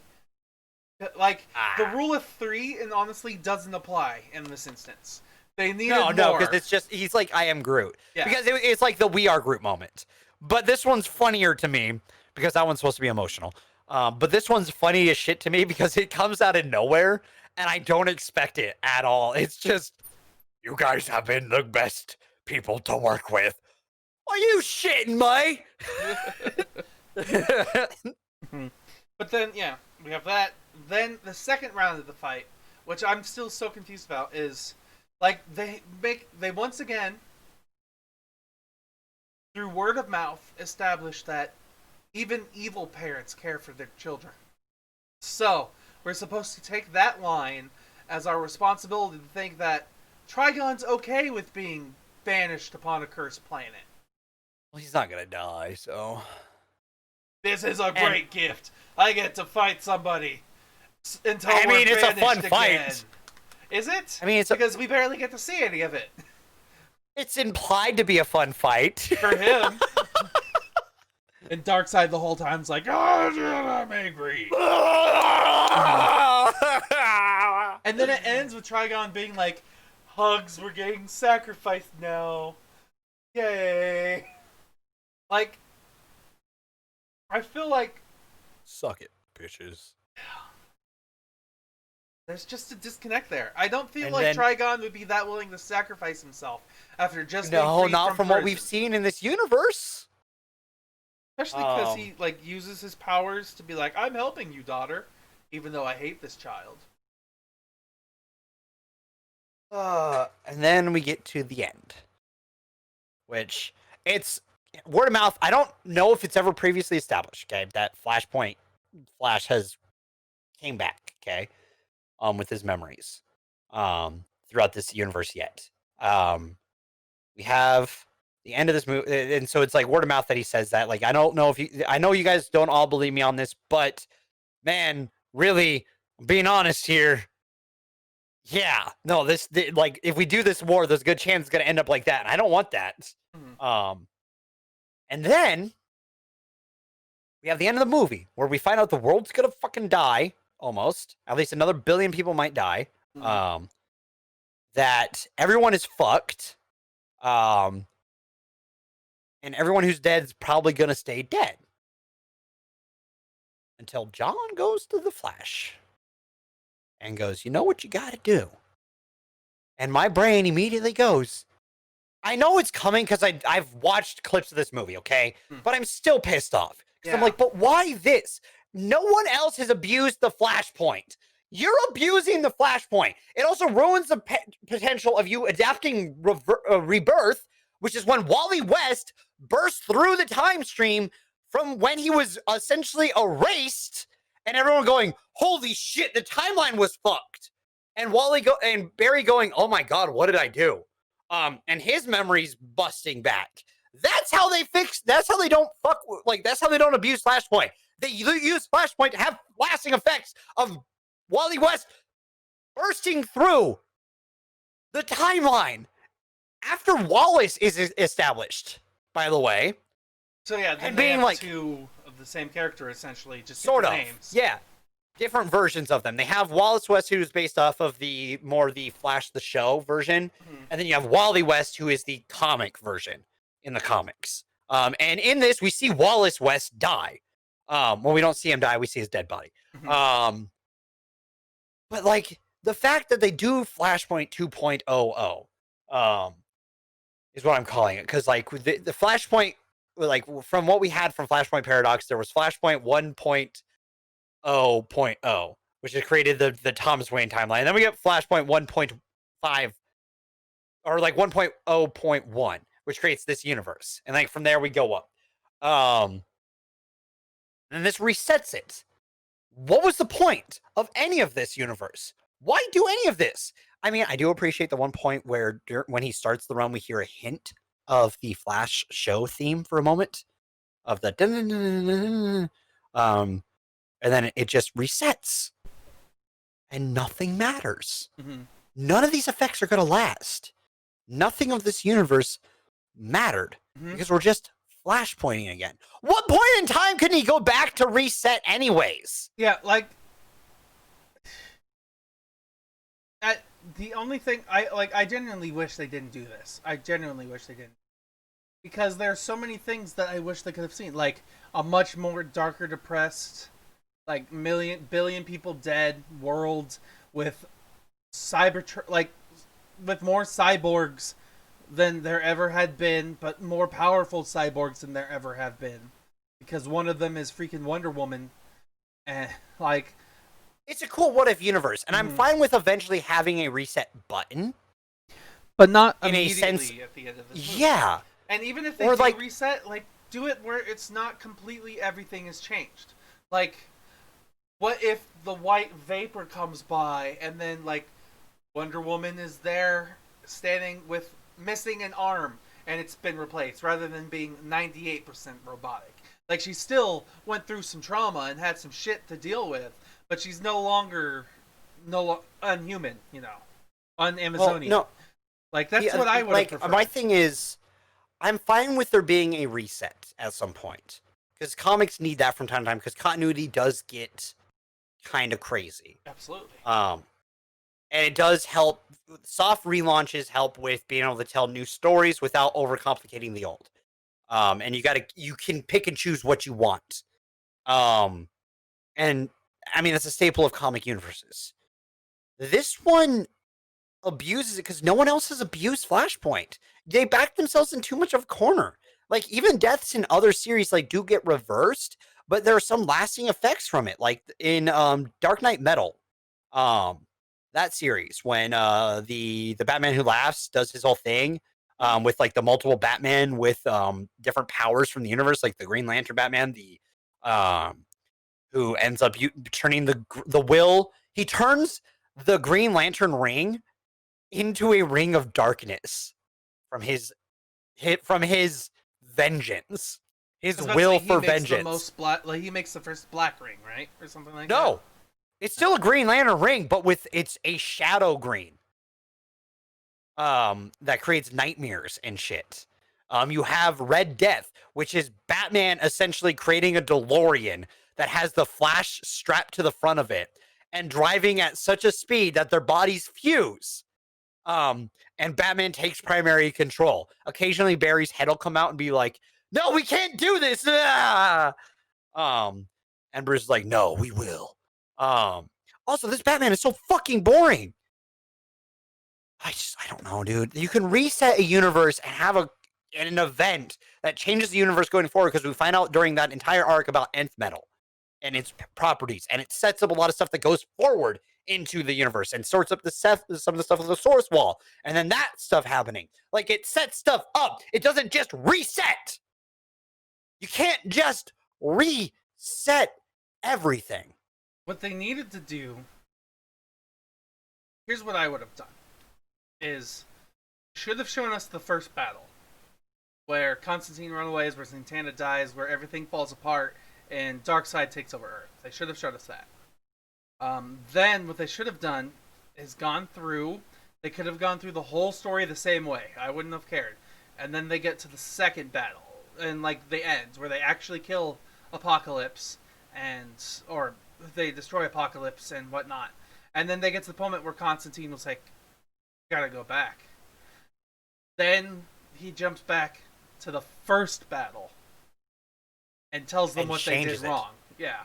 Like, the rule of three, and honestly, doesn't apply in this instance. They needed more. No, because it's just, he's like, I am Groot. Yeah. Because it's like the We Are Groot moment. But this one's funnier to me, because that one's supposed to be emotional. But this one's funny as shit to me because it comes out of nowhere and I don't expect it at all. It's just, you guys have been the best people to work with. Are you shitting me? But then, yeah, we have that. Then the second round of the fight, which I'm still so confused about, is like they once again, through word of mouth, establish that even evil parents care for their children. So we're supposed to take that line as our responsibility to think that Trigon's okay with being banished upon a cursed planet. Well, he's not gonna die, so. This is a great gift. I get to fight somebody until it's a fun fight. Is it? I mean, it's because we barely get to see any of it. It's implied to be a fun fight for him. And Darkseid the whole time's like, "Oh, I'm angry." And then it ends with Trigon being like, "Hugs were getting sacrificed now. Yay!" Like, I feel like suck it, bitches. There's just a disconnect there. I don't feel like Trigon would be that willing to sacrifice himself after just being not from what we've seen in this universe. Especially because he like uses his powers to be like, "I'm helping you, daughter, even though I hate this child." And then we get to the end, which it's word of mouth. I don't know if it's ever previously established. Okay, that Flash has came back. Okay. With his memories, throughout this universe yet. We have the end of this movie, and so it's like word of mouth that he says that. Like, I don't know I know you guys don't all believe me on this, but man, really, being honest here, yeah, no, like, if we do this war, there's a good chance it's gonna end up like that, and I don't want that. Mm-hmm. And then we have the end of the movie where we find out the world's gonna fucking die. Almost. At least another billion people might die. Mm-hmm. That everyone is fucked. And everyone who's dead is probably going to stay dead. Until John goes to the Flash. And goes, you know what you got to do? And my brain immediately goes, I know it's coming because I've watched clips of this movie, okay? But I'm still pissed off. Because I'm like, but why this? No one else has abused the Flashpoint. You're abusing the Flashpoint. It also ruins the potential of you adapting Rebirth, which is when Wally West burst through the time stream from when he was essentially erased, and everyone going, holy shit, the timeline was fucked. And and Barry going, oh my god, what did I do? And his memory's busting back. That's how they that's how they don't that's how they don't abuse Flashpoint. They use Flashpoint to have lasting effects of Wally West bursting through the timeline after Wallace is established, by the way. So yeah, then being like two of the same character, essentially, just sort of names. Yeah, different versions of them. They have Wallace West, who's based off of the Flash the Show version, and then you have Wally West, who is the comic version in the comics. And in this, we see Wallace West die. Well, we don't see him die; we see his dead body. But like the fact that they do Flashpoint 2.00, is what I'm calling it, because like the Flashpoint, like from what we had from Flashpoint Paradox, there was Flashpoint 1.0.0, which has created the Thomas Wayne timeline. And then we get Flashpoint 1.5 or like 1.0.1, which creates this universe. And like from there we go up. And this resets it. What was the point of any of this universe? Why do any of this? I mean, I do appreciate the one point where when he starts the run, we hear a hint of the Flash show theme for a moment of the and then it just resets and nothing matters. None of these effects are going to last. Nothing of this universe mattered because we're just flashpointing again. What point in time couldn't he go back to reset anyways? Yeah, like the only thing I genuinely wish they didn't do this. I genuinely wish they didn't. Because there's so many things that I wish they could have seen, like a much more darker, depressed like billion people dead world with with more cyborgs than there ever had been, but more powerful cyborgs than there ever have been, because one of them is freaking Wonder Woman, and like It's a cool what if universe, and I'm fine with eventually having a reset button. but not in a immediately sense. at the end of this movie. Yeah. And even if they Or, do like- reset, like do it where it's not completely everything is changed. Like, what if the white vapor comes by and then like Wonder Woman is there standing with missing an arm and it's been replaced rather than being 98% robotic. Like she still went through some trauma and had some shit to deal with, but she's no longer unhuman, you know, un-Amazonian. Well, no, Like that's yeah, what I would like. prefer. My thing is, I'm fine with there being a reset at some point because comics need that from time to time because continuity does get kind of crazy. Absolutely. And it does help. Soft relaunches help with being able to tell new stories without overcomplicating the old. And you can pick and choose what you want. And I mean that's a staple of comic universes. This one abuses it because no one else has abused Flashpoint. They back themselves in too much of a corner. Like even deaths in other series like do get reversed, but there are some lasting effects from it. Like in Dark Knight Metal, that series when the Batman Who Laughs does his whole thing with like the multiple Batman with different powers from the universe, like the Green Lantern Batman, the who ends up turning the will. He turns the Green Lantern ring into a ring of darkness from his vengeance, his will for vengeance. He makes the first black ring, right, or something like that. No, it's still a Green Lantern ring, but it's a shadow green. That creates nightmares and shit. You have Red Death, which is Batman essentially creating a DeLorean that has the Flash strapped to the front of it and driving at such a speed that their bodies fuse. And Batman takes primary control. Occasionally, Barry's head will come out and be like, "No, we can't do this." Ah! And Bruce is like, "No, we will." Also, this Batman is so fucking boring. I don't know, dude. You can reset a universe and have an event that changes the universe going forward because we find out during that entire arc about Nth Metal and its properties, and it sets up a lot of stuff that goes forward into the universe and sorts up some of the stuff with the source wall, and then that stuff happening. Like it sets stuff up. It doesn't just reset. You can't just reset everything. What they needed to do. Here's what I would have done. Is should have shown us the first battle where Constantine runaways, where Santana dies, where everything falls apart and Darkseid takes over Earth. They should have showed us that. Then what they should have done is gone through. They could have gone through the whole story the same way. I wouldn't have cared. And then they get to the second battle and like the end where they actually kill Apokolips or they destroy Apokolips and whatnot. And then they get to the moment where Constantine was like, "Gotta go back." Then he jumps back to the first battle and tells them what they did wrong. Yeah.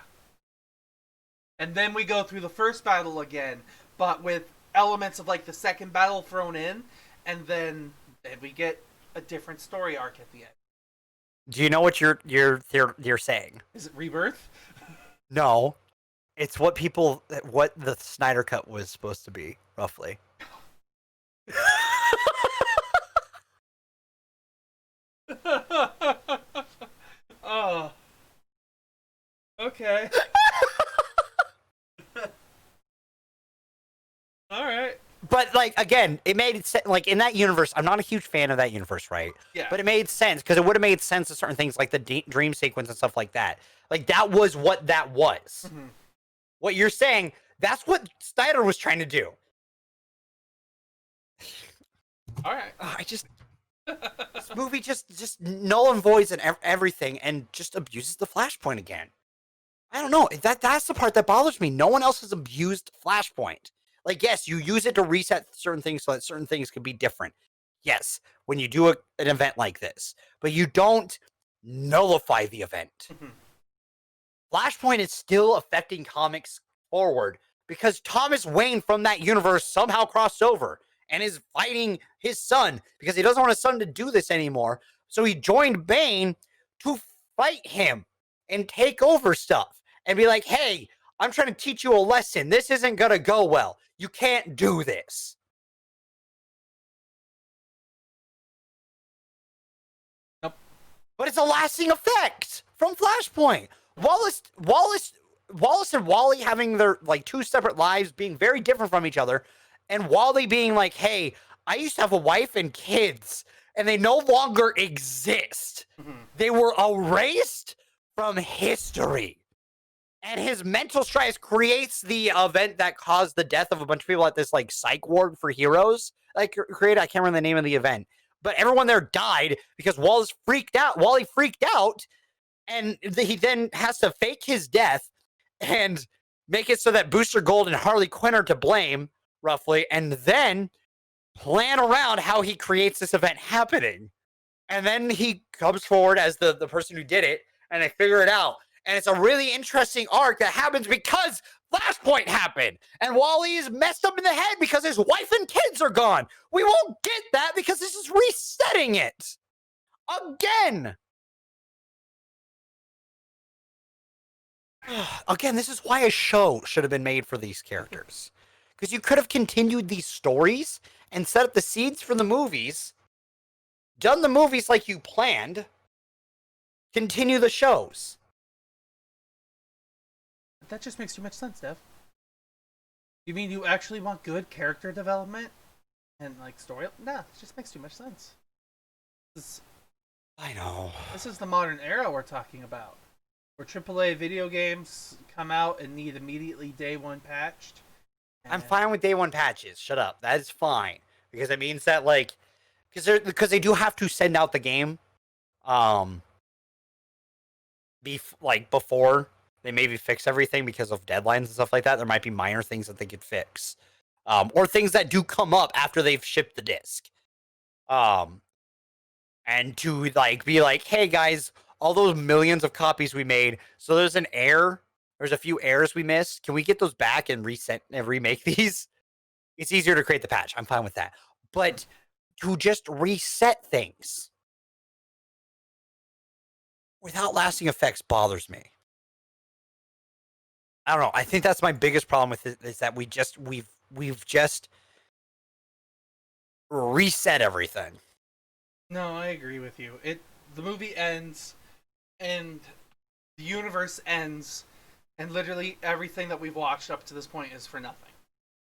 And then we go through the first battle again, but with elements of like the second battle thrown in, and then we get a different story arc at the end. Do you know what you're saying? Is it Rebirth? No, it's what the Snyder Cut was supposed to be, roughly. Oh. Okay. All right. But like again, it made sense. Like in that universe, I'm not a huge fan of that universe, right? Yeah. But it made sense because it would have made sense to certain things, like the dream sequence and stuff like that. Like that was what that was. Mm-hmm. What you're saying, that's what Snyder was trying to do. All right. This movie just null and voids and everything, and just abuses the Flashpoint again. I don't know. That's the part that bothers me. No one else has abused Flashpoint. Like, yes, you use it to reset certain things so that certain things can be different. Yes, when you do an event like this, but you don't nullify the event. Mm-hmm. Flashpoint is still affecting comics forward because Thomas Wayne from that universe somehow crossed over and is fighting his son because he doesn't want his son to do this anymore. So he joined Bane to fight him and take over stuff and be like, hey, I'm trying to teach you a lesson. This isn't going to go well. You can't do this. Nope. But it's a lasting effect from Flashpoint. Wallace and Wally having their like two separate lives being very different from each other, and Wally being like, hey, I used to have a wife and kids, and they no longer exist. Mm-hmm. They were erased from history. And his mental stress creates the event that caused the death of a bunch of people at this like psych ward for heroes. Like I can't remember the name of the event, but everyone there died because Wally freaked out, and he then has to fake his death and make it so that Booster Gold and Harley Quinn are to blame, roughly, and then plan around how he creates this event happening. And then he comes forward as the person who did it, and they figure it out. And it's a really interesting arc that happens because Flashpoint happened. And Wally is messed up in the head because his wife and kids are gone. We won't get that because this is resetting it. Again. Again, this is why a show should have been made for these characters. Because you could have continued these stories and set up the seeds for the movies, done the movies like you planned, continue the shows. That just makes too much sense, Dev. You mean you actually want good character development and like story? Nah, it just makes too much sense. I know. This is the modern era we're talking about, where AAA video games come out and need immediately day one patched. I'm fine with day one patches. Shut up. That is fine because it means that like, because they do have to send out the game, before they maybe fix everything because of deadlines and stuff like that. There might be minor things that they could fix, or things that do come up after they've shipped the disc, and to like be like, hey guys, all those millions of copies we made, so there's an error. There's a few errors we missed. Can we get those back and reset and remake these? It's easier to create the patch. I'm fine with that. But to just reset things without lasting effects bothers me. I don't know. I think that's my biggest problem with it is that we've just reset everything. No, I agree with you. The movie ends and the universe ends, and literally everything that we've watched up to this point is for nothing.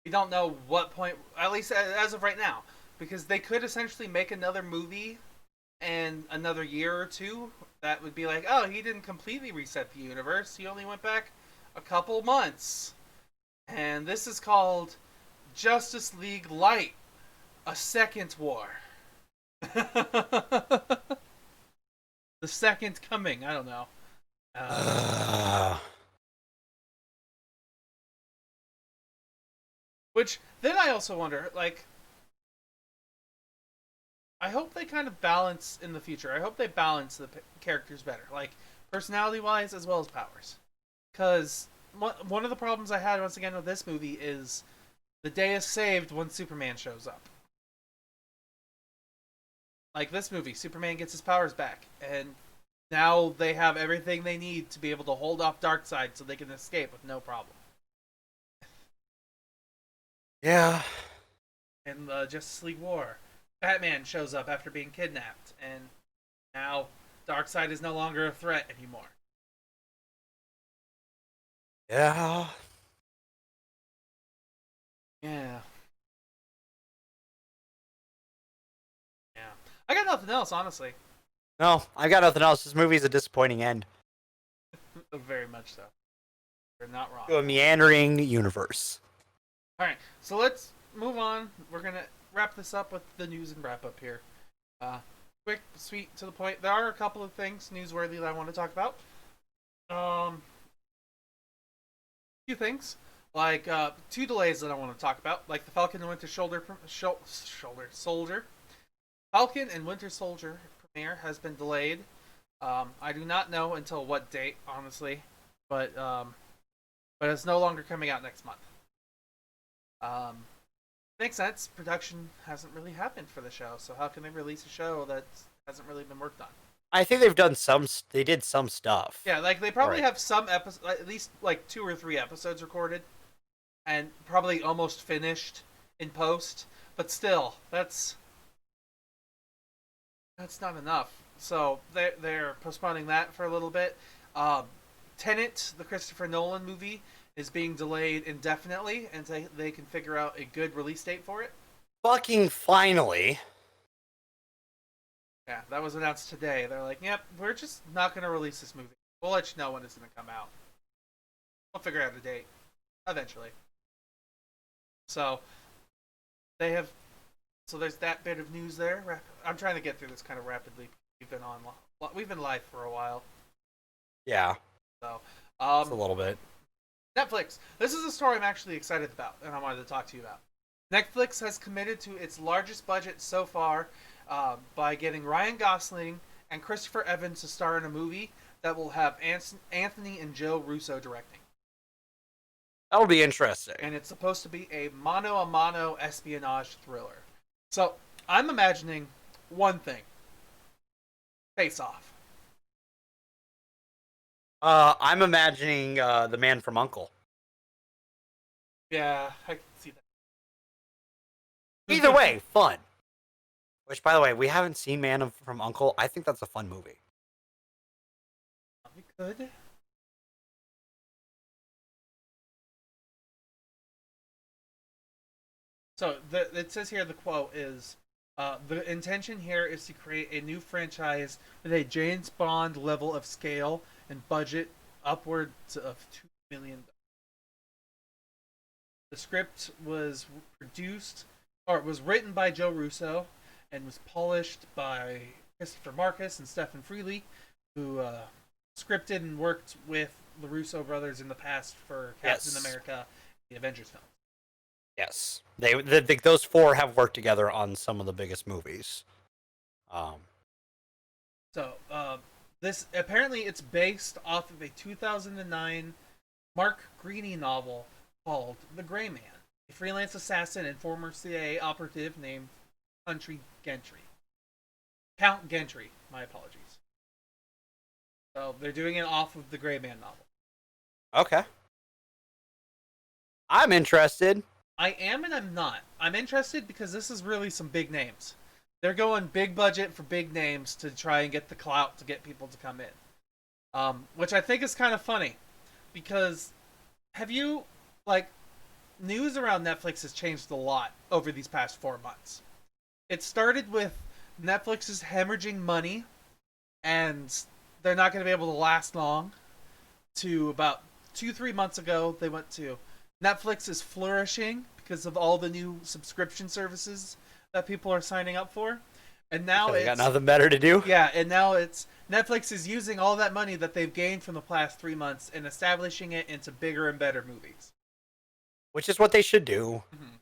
We don't know what point, at least as of right now, because they could essentially make another movie in another year or two that would be like, oh, he didn't completely reset the universe. He only went back a couple months. And this is called Justice League Light, a second war. The second coming. I don't know. Which, then I also wonder, like, I hope they kind of balance in the future. I hope they balance the characters better, like, personality-wise as well as powers. Because one of the problems I had, once again, with this movie is the day is saved when Superman shows up. Like this movie, Superman gets his powers back, and now they have everything they need to be able to hold off Darkseid so they can escape with no problem. Yeah. In the Justice League War, Batman shows up after being kidnapped, and now Darkseid is no longer a threat anymore. Yeah. Yeah. Yeah. I got nothing else, honestly. No, I got nothing else. This movie is a disappointing end. Very much so. You're not wrong. To a meandering universe. Alright, so let's move on. We're going to wrap this up with the news and wrap up here. Quick, sweet, to the point. There are a couple of things newsworthy that I want to talk about. Few things. Like, two delays that I want to talk about. Like the Falcon and Winter Soldier. Falcon and Winter Soldier premiere has been delayed. I do not know until what date, honestly. but it's no longer coming out next month. Makes sense. Production hasn't really happened for the show, so how can they release a show that hasn't really been worked on? I think they've done some. They did some stuff. Yeah, like they probably Right. have some episodes, at least like 2 or 3 episodes recorded, and probably almost finished in post. But still, that's not enough. So they're postponing that for a little bit. Tenet, the Christopher Nolan movie, is being delayed indefinitely until they can figure out a good release date for it. Fucking finally. Yeah, that was announced today. They're like, "Yep, we're just not going to release this movie. We'll let you know when it's going to come out. We'll figure out a date eventually." So they have. So there's that bit of news there. I'm trying to get through this kind of rapidly. We've been live for a while. Yeah. So Just a little bit. Netflix. This is a story I'm actually excited about, and I wanted to talk to you about. Netflix has committed to its largest budget so far by getting Ryan Gosling and Christopher Evans to star in a movie that will have Anthony and Joe Russo directing. That'll be interesting. And it's supposed to be a mano-a-mano espionage thriller. So I'm imagining one thing. Face Off. I'm imagining The Man from U.N.C.L.E. Yeah, I can see that. Either way, fun. Which, by the way, we haven't seen from U.N.C.L.E. I think that's a fun movie. We could. So it says here the quote is, the intention here is to create a new franchise with a James Bond level of scale and budget upwards of $2 million. The script was written by Joe Russo and was polished by Christopher Marcus and Stephen Freely, who scripted and worked with the Russo brothers in the past for Captain America, the Avengers film. Yes, those four have worked together on some of the biggest movies. This apparently it's based off of a 2009 Mark Greaney novel called The Gray Man, a freelance assassin and former CIA operative named Count Gentry. My apologies. So they're doing it off of the Gray Man novel. Okay, I'm interested. I am and I'm not. I'm interested because this is really some big names. They're going big budget for big names to try and get the clout to get people to come in. Which I think is kind of funny. Because news around Netflix has changed a lot over these past 4 months. It started with Netflix is hemorrhaging money and they're not going to be able to last long, to about 2-3 months ago they went to Netflix is flourishing because of all the new subscription services that people are signing up for. And now They got nothing better to do. Yeah, and now it's Netflix is using all that money that they've gained from the past 3 months and establishing it into bigger and better movies. Which is what they should do. Mm-hmm.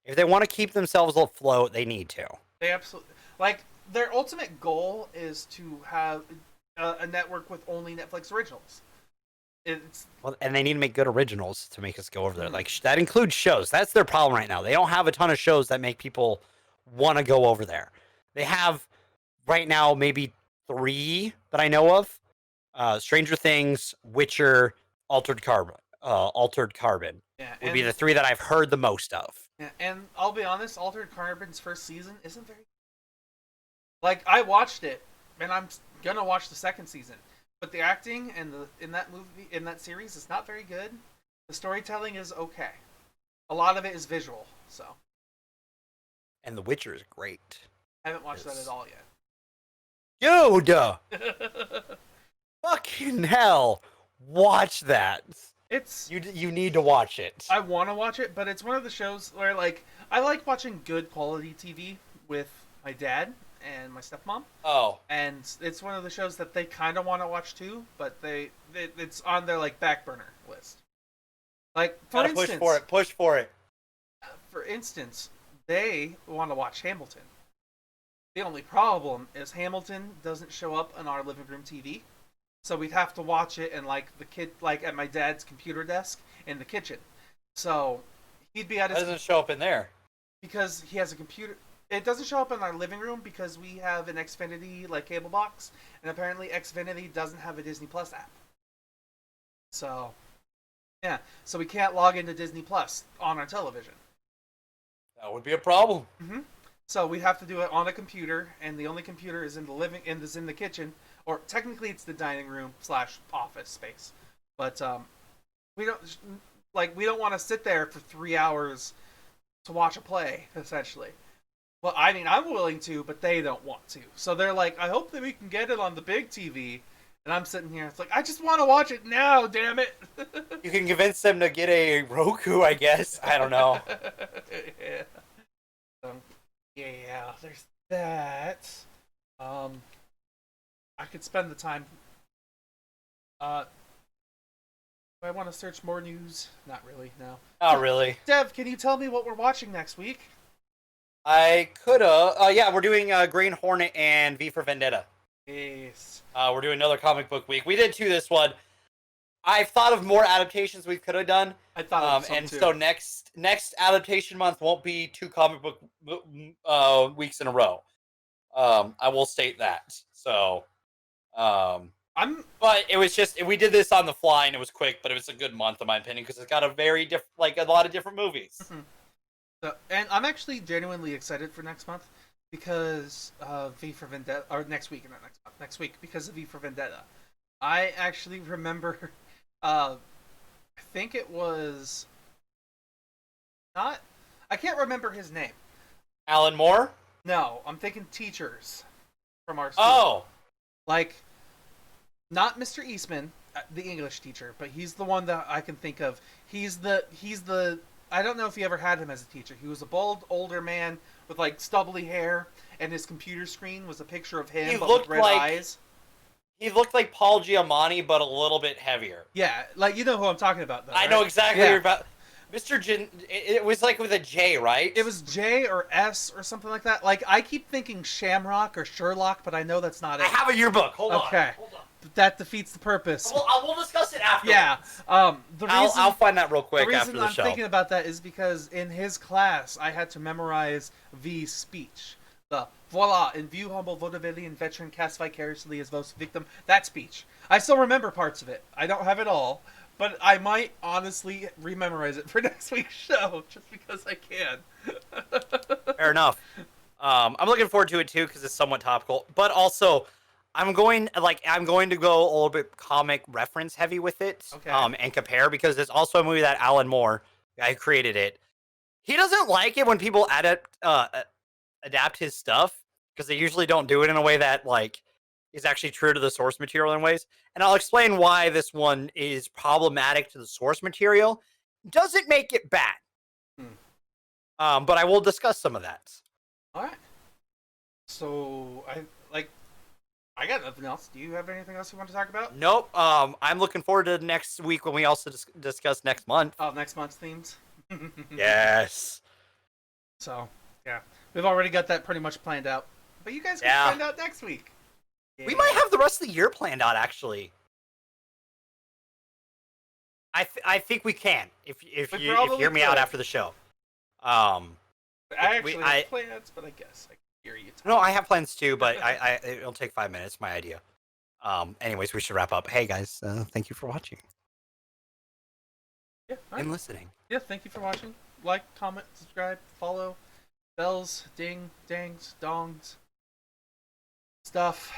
If they want to keep themselves afloat, they need to. They absolutely their ultimate goal is to have a network with only Netflix originals. And they need to make good originals to make us go over there. Like that includes shows. That's their problem right now. They don't have a ton of shows that make people want to go over there. They have right now maybe 3 that I know of: Stranger Things, Witcher, Altered Carbon. Would be the 3 that I've heard the most of. Yeah, and I'll be honest, Altered Carbon's first season isn't very. I watched it, and I'm gonna watch the second season. But the acting and in that series is not very good. The storytelling is okay. A lot of it is visual, so. And The Witcher is great. I haven't watched that at all yet. Yoda! Fucking hell! Watch that. You need to watch it. I want to watch it, but it's one of the shows where I like watching good quality TV with my dad and my stepmom. Oh. And it's one of the shows that they kind of want to watch too, but it's on their back burner list. For instance, push for it. For instance, they want to watch Hamilton. The only problem is Hamilton doesn't show up on our living room TV, So we'd have to watch it in like at my dad's computer desk in the kitchen. So he'd be at It his doesn't show up in there. because he has a computer. It doesn't show up in our living room because we have an Xfinity like cable box, and apparently Xfinity doesn't have a Disney Plus app. So, yeah, so we can't log into Disney Plus on our television. That would be a problem. So we have to do it on a computer, and the only computer is in the kitchen, or technically it's the dining room / office space. But we don't want to sit there for 3 hours to watch a play, essentially. Well, I mean, I'm willing to, but they don't want to. So they're like, I hope that we can get it on the big TV. And I'm sitting here, it's like, I just want to watch it now, damn it. You can convince them to get a Roku, I guess. I don't know. Yeah. So, yeah, there's that. I could spend the time. Do I want to search more news? Not really, no. Not really. Dev, can you tell me what we're watching next week? I coulda. Yeah, we're doing Green Hornet and V for Vendetta. Yes. We're doing another comic book week. We did 2 this one. I've thought of more adaptations we could have done. I thought of some and too. so next adaptation month won't be 2 comic book weeks in a row. I will state that. So, but it was just we did this on the fly and it was quick, but it was a good month in my opinion because it's got a very a lot of different movies. So, and I'm actually genuinely excited for next month because V for Vendetta, or next week, not next month, next week because of V for Vendetta. I actually remember, I think it was not, I can't remember his name. Alan Moore? No, I'm thinking teachers from our school. Oh, Like, not Mr. Eastman, the English teacher, but he's the one that I can think of. He's the I don't know if you ever had him as a teacher. He was a bald, older man with like stubbly hair, and his computer screen was a picture of him, but with red eyes. He looked like Paul Giamatti, but a little bit heavier. Yeah, like you know who I'm talking about, though. I right? know exactly what you're about. Mr. Jin, it was like with a J, right? It was J or S or something like that. Like I keep thinking Shamrock or Sherlock, but I know that's not it. I have a yearbook. Hold on. Okay. Hold on. That defeats the purpose. We'll discuss it after. Yeah. I'll find that real quick the after reason the I'm show. thinking about that is because in his class, I had to memorize V's speech. The voila, in view humble vaudevillian veteran cast vicariously as most victim. That speech. I still remember parts of it. I don't have it all, but I might honestly rememorize it for next week's show just because I can. Fair enough. I'm looking forward to it too because it's somewhat topical, but also I'm going to go a little bit comic reference heavy with it. Okay. And compare because there's also a movie that Alan Moore, the guy who created it, he doesn't like it when people adapt his stuff because they usually don't do it in a way that like is actually true to the source material in ways. And I'll explain why this one is problematic to the source material. Doesn't make it bad. But I will discuss some of that. All right. So I got nothing else. Do you have anything else you want to talk about? Nope. I'm looking forward to next week when we also discuss next month. Oh, next month's themes. Yes. So yeah, we've already got that pretty much planned out. But you guys can find out next week. Yeah. We might have the rest of the year planned out, actually. I think we can if you hear me out after the show. I actually have plans, but I guess I can hear you. No, I have plans too, but it'll take 5 minutes. My idea. Anyways, we should wrap up. Hey guys, thank you for watching and listening. Yeah, thank you for watching. Like, comment, subscribe, follow, bells, ding, dangs, dongs, stuff.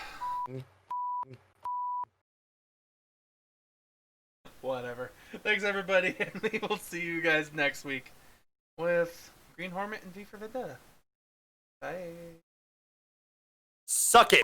Whatever. Thanks everybody, and we will see you guys next week with Green Hornet and V for Vendetta. Bye. Suck it.